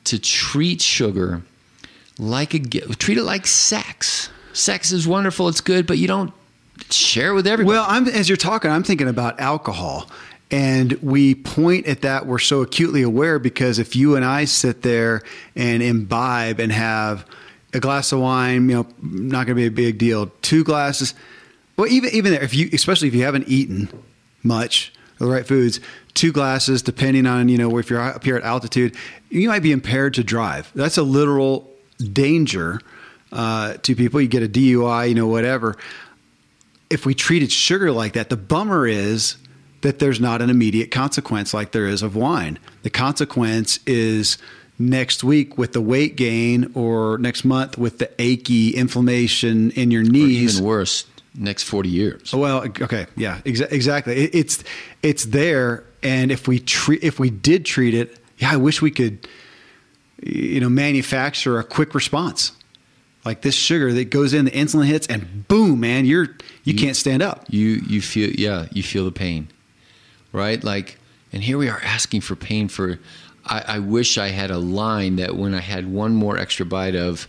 to treat sugar like treat it like sex. Sex is wonderful, it's good, but you don't share it with everybody. Well, as you're talking, I'm thinking about alcohol. And we point at that. We're so acutely aware because if you and I sit there and imbibe and have a glass of wine, not going to be a big deal. 2 glasses. Well, even there, especially if you haven't eaten much of the right foods, 2 glasses, depending on, if you're up here at altitude, you might be impaired to drive. That's a literal danger to people. You get a DUI, whatever. If we treated sugar like that, the bummer is that there's not an immediate consequence like there is of wine. The consequence is next week with the weight gain, or next month with the achy inflammation in your knees. Or even worse, next 40 years. Well, okay. Yeah, exactly. It's there. And if we did treat it, I wish we could, manufacture a quick response. Like this sugar that goes in, the insulin hits, and boom, man, you can't stand up. You feel the pain. Right? And here we are asking for pain for, I wish I had a line that when I had one more extra bite of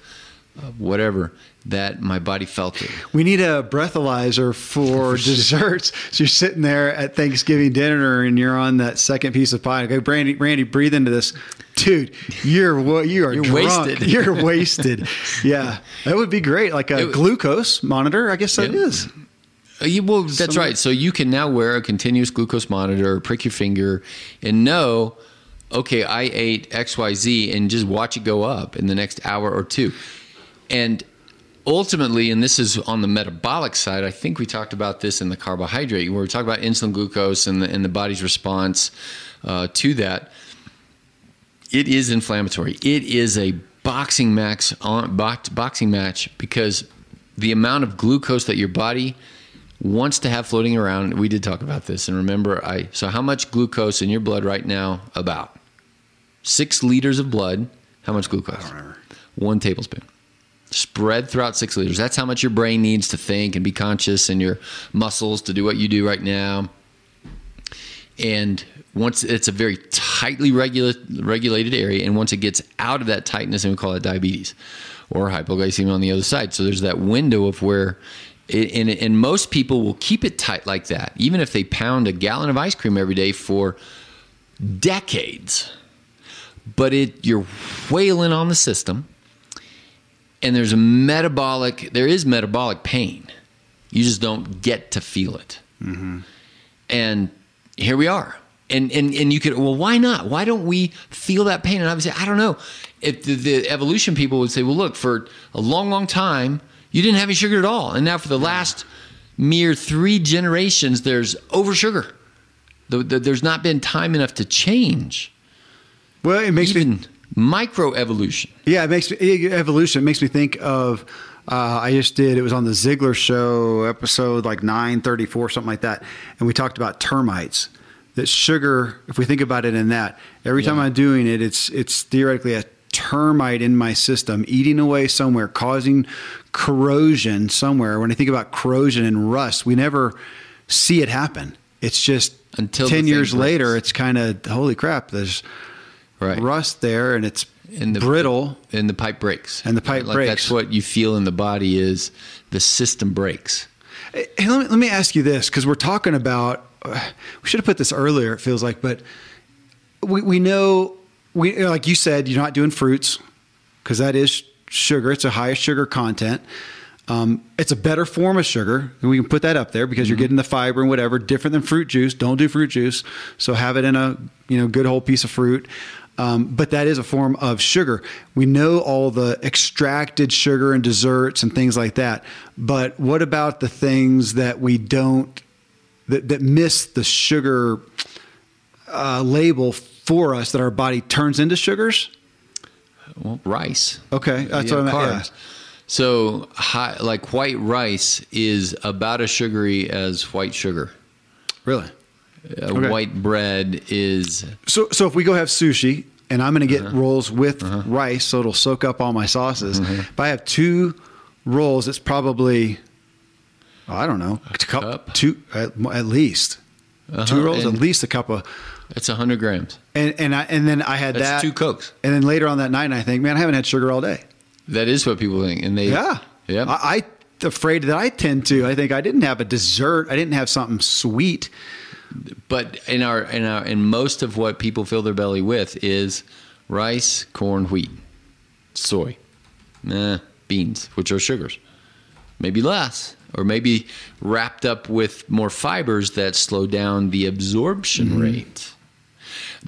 whatever, that my body felt it. We need a breathalyzer for desserts. So you're sitting there at Thanksgiving dinner and you're on that second piece of pie. Okay, Randy, breathe into this. Dude, you are drunk. Wasted. You're wasted. Yeah, that would be great. Like a glucose monitor, I guess that is. Well, that's right. So you can now wear a continuous glucose monitor, or prick your finger, and know, okay, I ate XYZ, and just watch it go up in the next hour or 2. And ultimately, and this is on the metabolic side, I think we talked about this in the carbohydrate, where we talk about insulin glucose and the body's response to that. It is inflammatory. It is a boxing match because the amount of glucose that your body wants to have floating around, we did talk about this. And remember, so how much glucose in your blood right now? About 6 liters of blood. How much glucose? I don't remember. 1 tablespoon. Spread throughout 6 liters. That's how much your brain needs to think and be conscious, and your muscles to do what you do right now. And once it's a very tightly regulated area, and once it gets out of that tightness, and we call it diabetes or hypoglycemia on the other side. So there's that window of where, and most people will keep it tight like that, even if they pound a gallon of ice cream every day for decades. But you're wailing on the system, and there is metabolic pain. You just don't get to feel it. Mm-hmm. And here we are. And you could, well, why not? Why don't we feel that pain? And I would say, I don't know. If the evolution people would say, well, look, for a long, long time, you didn't have any sugar at all. And now for the last mere 3 generations, there's over sugar. There's not been time enough to change. Well, it makes me microevolution. Yeah, evolution makes me think of, I just did, it was on the Ziegler Show, episode like 934, something like that. And we talked about termites. That sugar, if we think about it in that, every time I'm doing it, it's theoretically a termite in my system, eating away somewhere, causing corrosion somewhere. When I think about corrosion and rust, we never see it happen. It's just until 10 years later, it's kind of, holy crap, there's rust there, and it's brittle. And the pipe breaks. Breaks. That's what you feel in the body, is the system breaks. Hey, let me ask you this, because we're talking about, we should have put this earlier, it feels like, but we know, like you said, you're not doing fruits because that is sugar. It's a higher sugar content. It's a better form of sugar. And we can put that up there because you're getting the fiber and whatever, different than fruit juice. Don't do fruit juice. So have it in a good whole piece of fruit. But that is a form of sugar. We know all the extracted sugar and desserts and things like that. But what about the things that we don't, that miss the sugar label for us, that our body turns into sugars? Well, rice. Okay, that's what I meant. Yeah. So, like white rice is about as sugary as white sugar. Really? Okay. White bread is. So if we go have sushi, and I'm going to get rolls with rice, so it'll soak up all my sauces. If I have 2 rolls, it's probably, I don't know, cup? 2 at least. 2 rolls, at least a cup of That's 100 grams. And then I had That's that. 2 Cokes. And then later on that night, I think, man, I haven't had sugar all day. That is what people think. And they, Yeah. Yeah. I afraid that I tend to. I think I didn't have a dessert. I didn't have something sweet. But in most of what people fill their belly with is rice, corn, wheat, soy, beans, which are sugars. Maybe less, or maybe wrapped up with more fibers that slow down the absorption rate.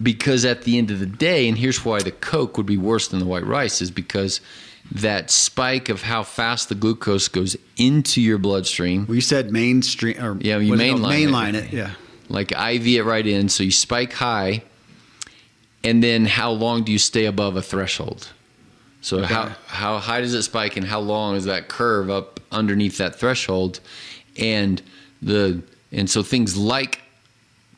Because at the end of the day, and here's why the Coke would be worse than the white rice, is because that spike of how fast the glucose goes into your bloodstream. Well, you said mainstream, or yeah, you mainline it. Yeah. Like IV it right in, so you spike high, and then how long do you stay above a threshold? So Okay. how high does it spike, and how long is that curve up underneath that threshold? And so things like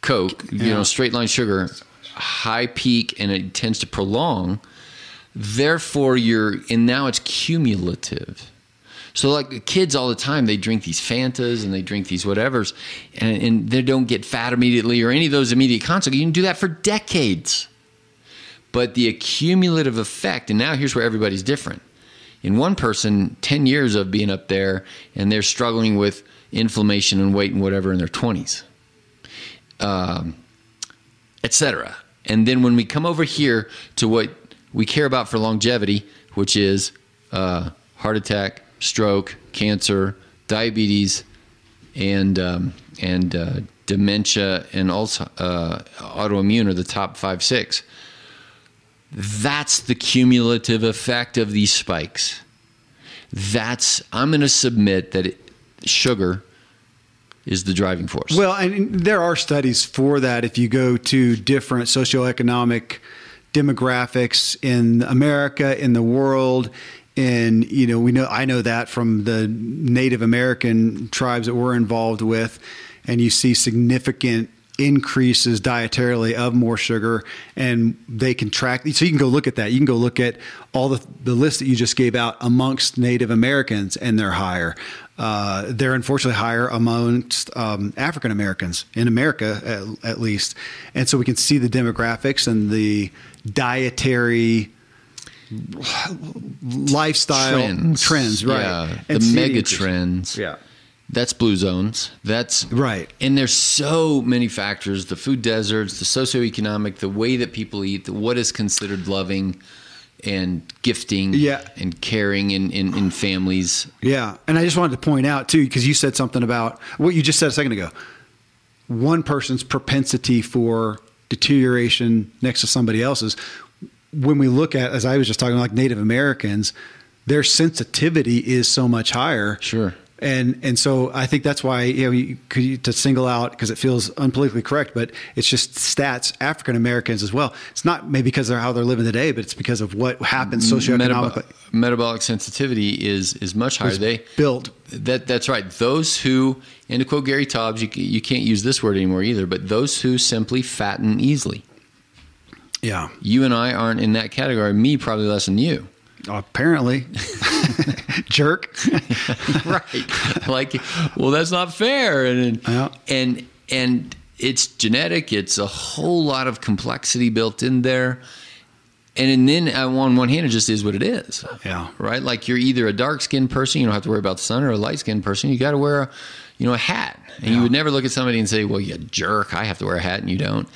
Coke, straight line sugar, high peak, and it tends to prolong. Therefore, now it's cumulative. So like the kids all the time, they drink these Fantas and they drink these whatevers, and they don't get fat immediately or any of those immediate consequences. You can do that for decades. But the accumulative effect, and now here's where everybody's different. In one person, 10 years of being up there, and they're struggling with inflammation and weight and whatever in their 20s, etc. And then when we come over here to what we care about for longevity, which is heart attack, stroke, cancer, diabetes, and dementia and autoimmune are the top 5, 6. That's the cumulative effect of these spikes. I'm going to submit that sugar is the driving force. Well, and there are studies for that. If you go to different socioeconomic demographics in America, in the world, and I know that from the Native American tribes that we're involved with, and you see significant increases dietarily of more sugar, and they can track. So you can go look at that. You can go look at all the list that you just gave out amongst Native Americans, and they're higher. They're unfortunately higher amongst African Americans in America, at least. And so we can see the demographics and the dietary lifestyle trends, right? Yeah, and the mega trends. Yeah. That's blue zones. That's right. And there's so many factors: the food deserts, the socioeconomic, the way that people eat, what is considered loving and gifting, and caring in families. Yeah. And I just wanted to point out too, because you said something about what you just said a second ago. One person's propensity for deterioration next to somebody else's. When we look at, as I was just talking, like Native Americans, their sensitivity is so much higher. Sure. And so I think that's why, to single out, because it feels unpolitically correct, but it's just stats, African Americans as well. It's not maybe because of how they're living today, but it's because of what happens socioeconomically. Metabolic sensitivity is much higher. That's right. Those who, and to quote Gary Taubes, you can't use this word anymore either, but those who simply fatten easily. Yeah. You and I aren't in that category. Me, probably less than you. Apparently. Jerk. Right. Like, well, that's not fair. And it's genetic. It's a whole lot of complexity built in there. And then on one hand, it just is what it is. Yeah. Right. Like you're either a dark skinned person, you don't have to worry about the sun, or a light skinned person. You got to wear a hat. And you would never look at somebody and say, well, you jerk, I have to wear a hat and you don't.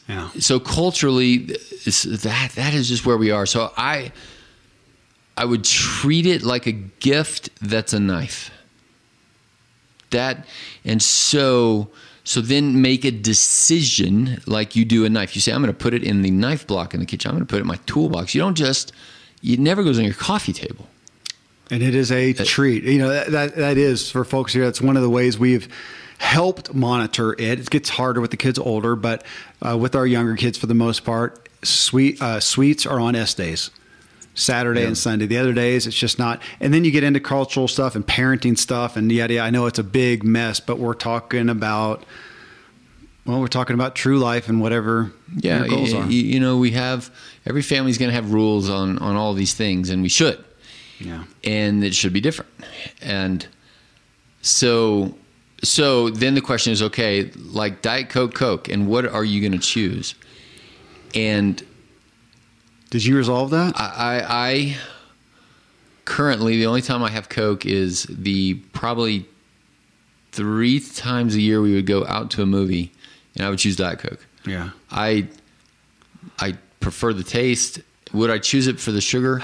Yeah. So culturally, that is just where we are. So I would treat it like a gift that's a knife. So then make a decision like you do a knife. You say, I'm going to put it in the knife block in the kitchen. I'm going to put it in my toolbox. It never goes on your coffee table. And it is a treat. That is, for folks here, that's one of the ways we've helped monitor it. It gets harder with the kids older, but with our younger kids, for the most part, sweets are on S days, Saturday and Sunday. The other days, it's just not. And then you get into cultural stuff and parenting stuff, and yada. I know it's a big mess, but we're talking about true life and whatever your goals are. We have, every family's going to have rules on all these things, and we should. Yeah. And it should be different. And so So then the question is, okay, like Diet Coke, and what are you going to choose? And did you resolve that? I currently, the only time I have Coke is probably 3 times a year we would go out to a movie, and I would choose Diet Coke. Yeah. I prefer the taste. Would I choose it for the sugar?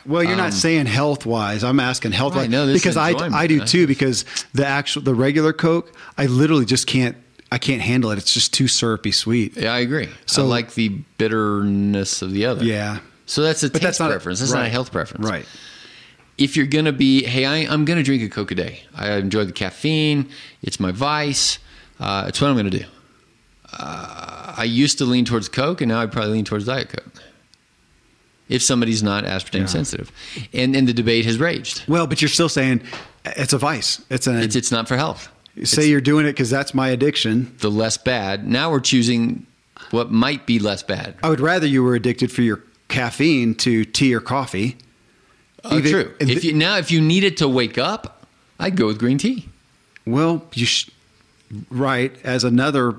Well, you're not saying health-wise. I'm asking health-wise right, no, because I do too. Because the regular Coke, I literally just can't handle it. It's just too syrupy sweet. Yeah, I agree. So I like the bitterness of the other. Yeah. So that's a taste preference. That's not a health preference. Right. If you're going to be, hey, I'm going to drink a Coke a day. I enjoy the caffeine. It's my vice. It's what I'm going to do. I used to lean towards Coke, and now I probably lean towards Diet Coke. If somebody's not aspartame sensitive. And the debate has raged. Well, but you're still saying it's a vice. It's not for health. Say you're doing it because that's my addiction. The less bad. Now we're choosing what might be less bad. I would rather you were addicted for your caffeine to tea or coffee. True. If you needed to wake up, I'd go with green tea. Well, right, as another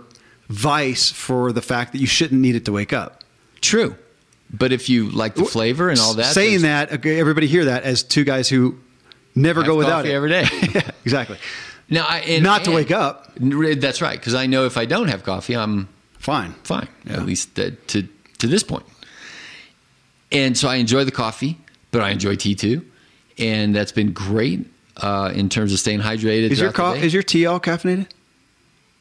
vice for the fact that you shouldn't need it to wake up. True. But if you like the flavor and all that. Saying that, okay, everybody hear that as two guys who never go without it. Every day. Yeah, exactly. Now, to wake up. That's right. Because I know if I don't have coffee, I'm fine. Yeah. At least to this point. And so I enjoy the coffee, but I enjoy tea too. And that's been great in terms of staying hydrated. Is your tea all caffeinated?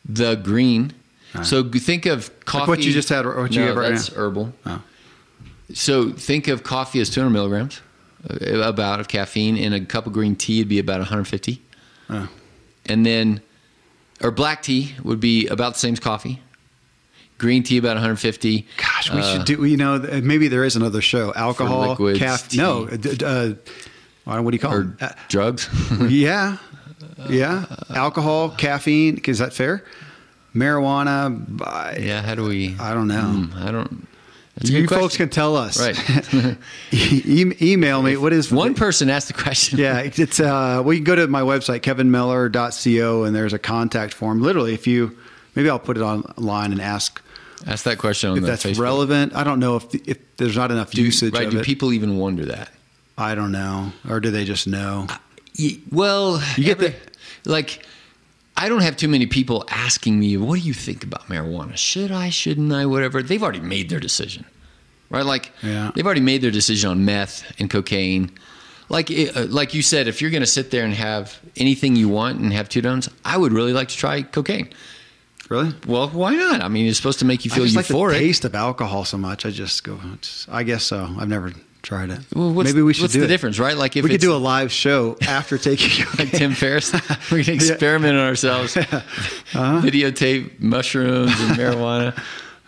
The green. Right. So think of coffee. Like what you just had, what you have right now? That's herbal. Oh. So think of coffee as 200 milligrams about of caffeine, and a cup of green tea would be about 150. Oh. And then, or black tea would be about the same as coffee. Green tea about 150. Gosh, we should do. Maybe there is another show. Alcohol, liquids, caffeine. No, what do you call it? Drugs. Yeah. Alcohol, caffeine. Is that fair? Marijuana. Yeah. How do we? I don't know. I don't. You folks can tell us. Right. Email me. What is one person asked the question? Yeah, it's you can go to my website kevinmiller.co and there's a contact form. Literally, maybe I'll put it online and ask that question on if that's Facebook. Relevant. I don't know if there's not enough usage. Right? Of do it. People even wonder that? I don't know, or do they just know? Well, you get I don't have too many people asking me, what do you think about marijuana? Should I, shouldn't I, whatever. They've already made their decision, right? They've already made their decision on meth and cocaine. Like you said, if you're going to sit there and have anything you want and have 2 donuts, I would really like to try cocaine. Really? Well, why not? I mean, it's supposed to make you feel euphoric. I just like the taste of alcohol so much. I just go, I guess so. I've never tried it. Well, maybe we should what's do the it. Difference, right? Like if we could do a live show after taking like Tim Ferriss, we can experiment on ourselves, videotape mushrooms and marijuana.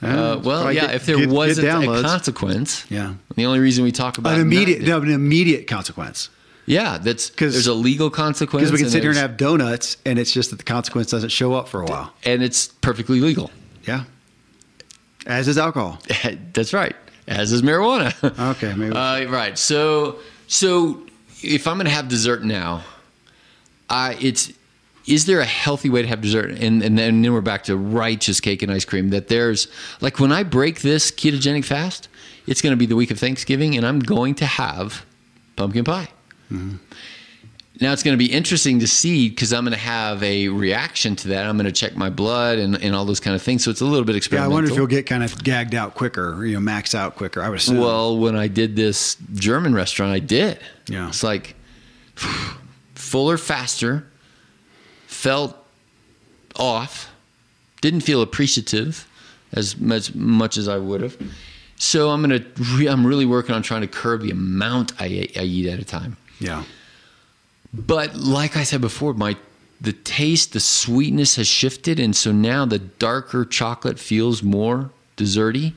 If there wasn't a consequence, the only reason we talk about an immediate consequence. Yeah, that's because there's a legal consequence. Because we can sit here and have donuts, and it's just that the consequence doesn't show up for a while, and it's perfectly legal. Yeah, as is alcohol. That's right. As is marijuana. Okay, maybe. Right. So if I'm going to have dessert now, is there a healthy way to have dessert? And then we're back to righteous cake and ice cream. That there's like when I break this ketogenic fast, it's going to be the week of Thanksgiving, and I'm going to have pumpkin pie. Mm-hmm. Now it's going to be interesting to see because I'm going to have a reaction to that. I'm going to check my blood and all those kind of things. So it's a little bit experimental. Yeah, I wonder if you'll get kind of gagged out quicker, max out quicker. I would assume. Well, when I did this German restaurant, I did. Yeah. It's like fuller, faster, felt off, didn't feel appreciative as much as I would have. So I'm really working on trying to curb the amount I eat at a time. Yeah. But like I said before, the taste, the sweetness has shifted, and so now the darker chocolate feels more desserty.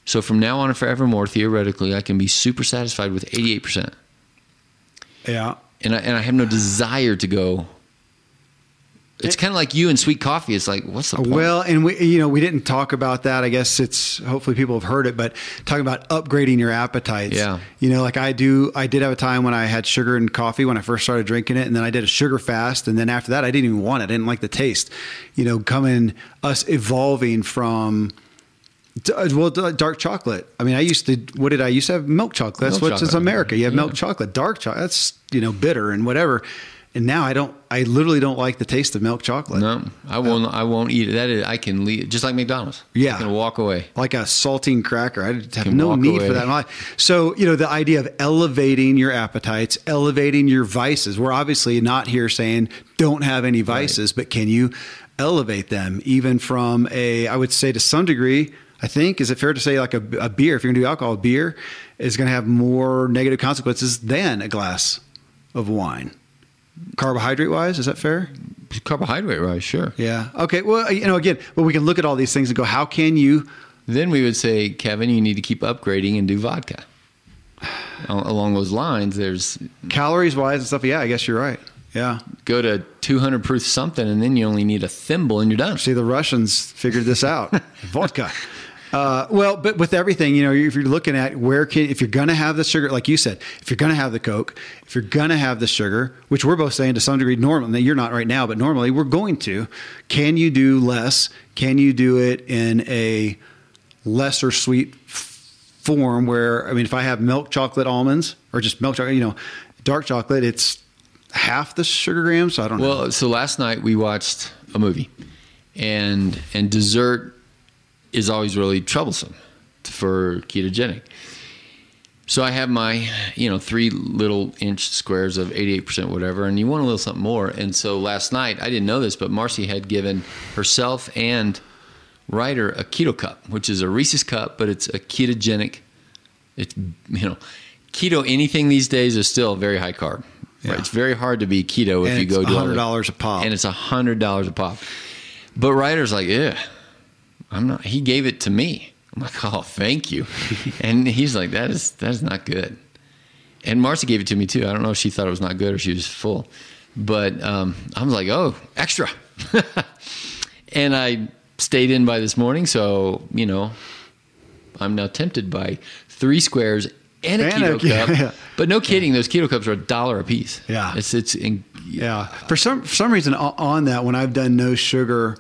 So from now on and forevermore, theoretically, I can be super satisfied with 88%. Yeah. And I have no desire to go It's kind of like you and sweet coffee. It's like, what's the point? Well, and we didn't talk about that. I guess hopefully people have heard it, but talking about upgrading your appetites. Yeah. Like I did have a time when I had sugar in coffee when I first started drinking it. And then I did a sugar fast. And then after that, I didn't even want it. I didn't like the taste, us evolving from, dark chocolate. I mean, I used to have milk chocolate. That's what's in America. You have milk chocolate, dark chocolate. That's, bitter and whatever. And now I literally don't like the taste of milk chocolate. No, I won't eat it. I can leave, just like McDonald's. Yeah. I can walk away. Like a saltine cracker. I have no need for that in my life. So, the idea of elevating your appetites, elevating your vices. We're obviously not here saying don't have any vices, but can you elevate them even from I would say to some degree, I think, is it fair to say like a beer, if you're going to do alcohol, beer is going to have more negative consequences than a glass of wine? Carbohydrate wise, is that fair? Carbohydrate wise, sure. Yeah. Okay. Well, again, we can look at all these things and go, how can you? Then we would say, Kevin, you need to keep upgrading and do vodka. Along those lines, there's calories wise and stuff. Yeah, I guess you're right. Yeah. Go to 200 proof something, and then you only need a thimble, and you're done. See, the Russians figured this out. Vodka. But with everything, if you're looking at if you're going to have the sugar, like you said, if you're going to have the Coke, if you're going to have the sugar, which we're both saying to some degree, normally, you're not right now, but normally we're going to, can you do less? Can you do it in a lesser sweet form where, if I have milk chocolate almonds or just milk chocolate, dark chocolate, it's half the sugar grams. So I don't know. Well, so last night we watched a movie and dessert is always really troublesome for ketogenic. So I have my, 3 little inch squares of 88% whatever, and you want a little something more. And so last night, I didn't know this, but Marcy had given herself and Ryder a keto cup, which is a Reese's cup, but it's a ketogenic. It's, keto anything these days is still very high carb. Yeah. Right? It's very hard to be keto if you go to $100 a pop. And it's $100 a pop. But Ryder's like, yeah. He gave it to me. I'm like, oh, thank you. And he's like, that is not good. And Marcy gave it to me too. I don't know if she thought it was not good or she was full. But I was like, oh, extra. And I stayed in by this morning. So, I'm now tempted by 3 squares and a keto cup. Yeah. But no kidding, those keto cups are $1 a piece. Yeah. Yeah. For some reason on that, when I've done no sugar,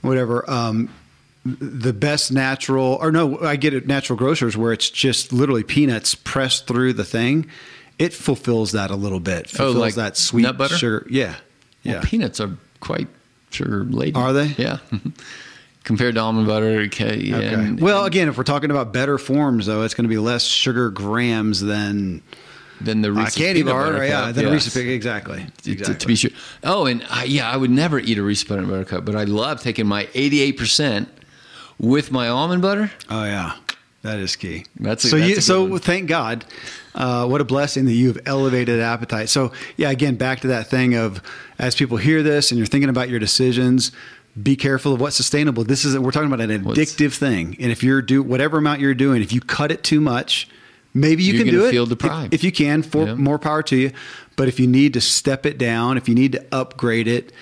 whatever, the best I get at Natural Grocers where it's just literally peanuts pressed through the thing. It fulfills that a little bit. Fulfills like that sweet nut butter? Sugar. Yeah. Well, Yeah. peanuts are quite sugar laden. Are they? Yeah. Compared to almond butter. Yeah, Okay. Well, again, if we're talking about better forms, though, it's going to be less sugar grams than the Reese's candy peanut bar. butter Yeah, cup. than Yes. Reese's exactly. To be sure. Oh, and I would never eat a Reese's peanut butter cup, but I love taking my 88% with my almond butter. Oh yeah, that is key. So thank God. What a blessing that you have elevated appetite. So yeah, again, back to that thing of as people hear this and you're thinking about your decisions, be careful of what's sustainable. We're talking about an addictive thing, and if you're whatever amount you're doing, if you cut it too much, maybe you can do it. Feel deprived. If you can, more power to you. But if you need to step it down, if you need to upgrade it,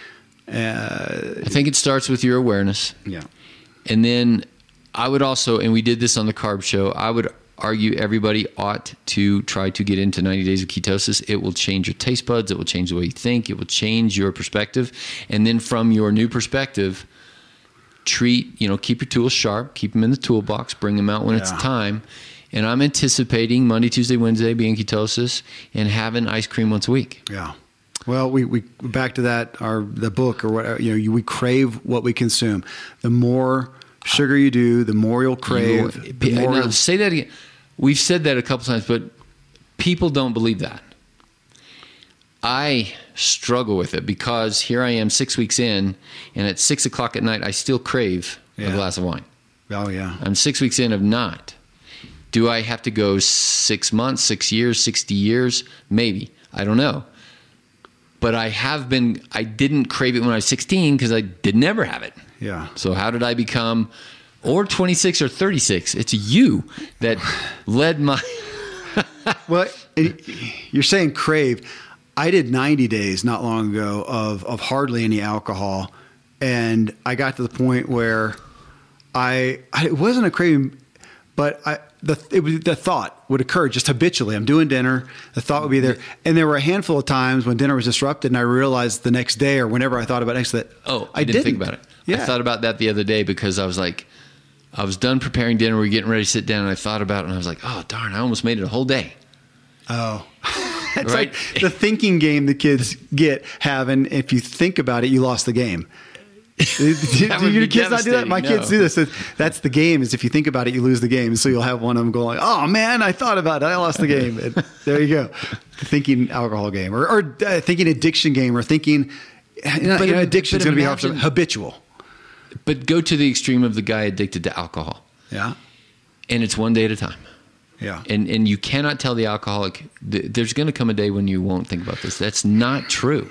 I think it starts with your awareness. Yeah. And then I would also, and we did this on the carb show, I would argue everybody ought to try to get into 90 days of ketosis. It will change your taste buds. It will change the way you think. It will change your perspective. And then from your new perspective, keep your tools sharp, keep them in the toolbox, bring them out when it's time. And I'm anticipating Monday, Tuesday, Wednesday being ketosis and having ice cream once a week. Yeah. Well, we back to that, the book or whatever, we crave what we consume. The more sugar you do, the more you'll crave. Say that again. We've said that a couple times, but people don't believe that. I struggle with it because here I am 6 weeks in, and at 6 o'clock at night, I still crave a glass of wine. Oh, yeah. I'm 6 weeks in of not. Do I have to go 6 months, 6 years, 60 years? Maybe. I don't know. But I didn't crave it when I was 16 because I did never have it. Yeah. So how did I become, or 26 or 36? It's you that led my... Well, you're saying crave. I did 90 days not long ago of hardly any alcohol. And I got to the point where it wasn't a craving, but the thought would occur just habitually. I'm doing dinner. The thought would be there. And there were a handful of times when dinner was disrupted and I realized the next day or whenever I thought about it next that, I didn't think about it. Yeah. I thought about that the other day because I was like, I was done preparing dinner. We were getting ready to sit down and I thought about it and I was like, oh, darn, I almost made it a whole day. Oh, it's right? like the thinking game the kids have. And if you think about it, you lost the game. Do your kids not do that? My kids do this. That's the game is if you think about it, you lose the game. So you'll have one of them going, oh man, I thought about it. I lost the game. And there you go. The thinking alcohol game or thinking addiction game or thinking, addiction is going to be hard, habitual. But go to the extreme of the guy addicted to alcohol. Yeah. And it's one day at a time. Yeah. And you cannot tell the alcoholic, there's going to come a day when you won't think about this. That's not true.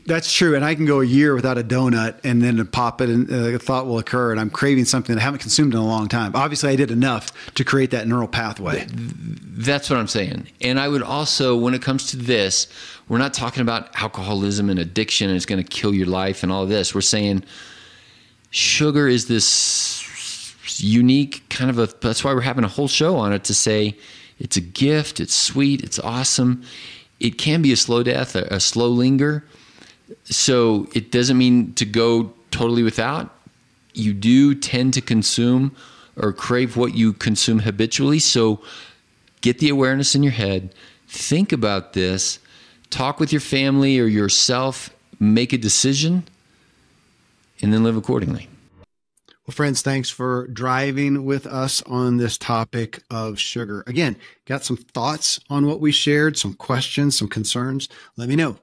That's true. And I can go a year without a donut and then pop it and a thought will occur and I'm craving something that I haven't consumed in a long time. Obviously, I did enough to create that neural pathway. That's what I'm saying. And I would also, when it comes to this, we're not talking about alcoholism and addiction and it's going to kill your life and all of this. We're saying sugar is this unique kind of that's why we're having a whole show on it to say it's a gift, it's sweet, it's awesome. It can be a slow death, a slow linger. So it doesn't mean to go totally without. You do tend to consume or crave what you consume habitually. So get the awareness in your head. Think about this. Talk with your family or yourself. Make a decision and then live accordingly. Well, friends, thanks for driving with us on this topic of sugar. Again, got some thoughts on what we shared, some questions, some concerns? Let me know.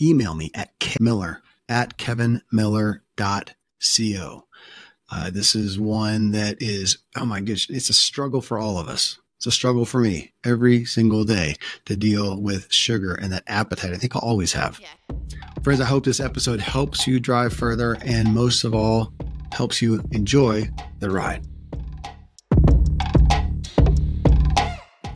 Email me at kevinmiller@kevinmiller.co. This is one that is, oh my gosh, it's a struggle for all of us. It's a struggle for me every single day to deal with sugar and that appetite I think I'll always have. Yeah. Friends, I hope this episode helps you drive further and most of all, helps you enjoy the ride.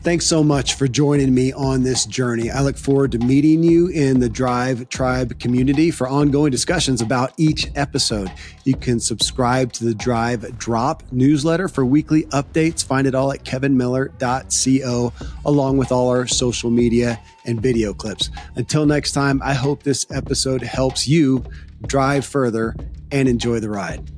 Thanks so much for joining me on this journey. I look forward to meeting you in the Drive Tribe community for ongoing discussions about each episode. You can subscribe to the Drive Drop newsletter for weekly updates. Find it all at kevinmiller.co, along with all our social media and video clips. Until next time, I hope this episode helps you drive further and enjoy the ride.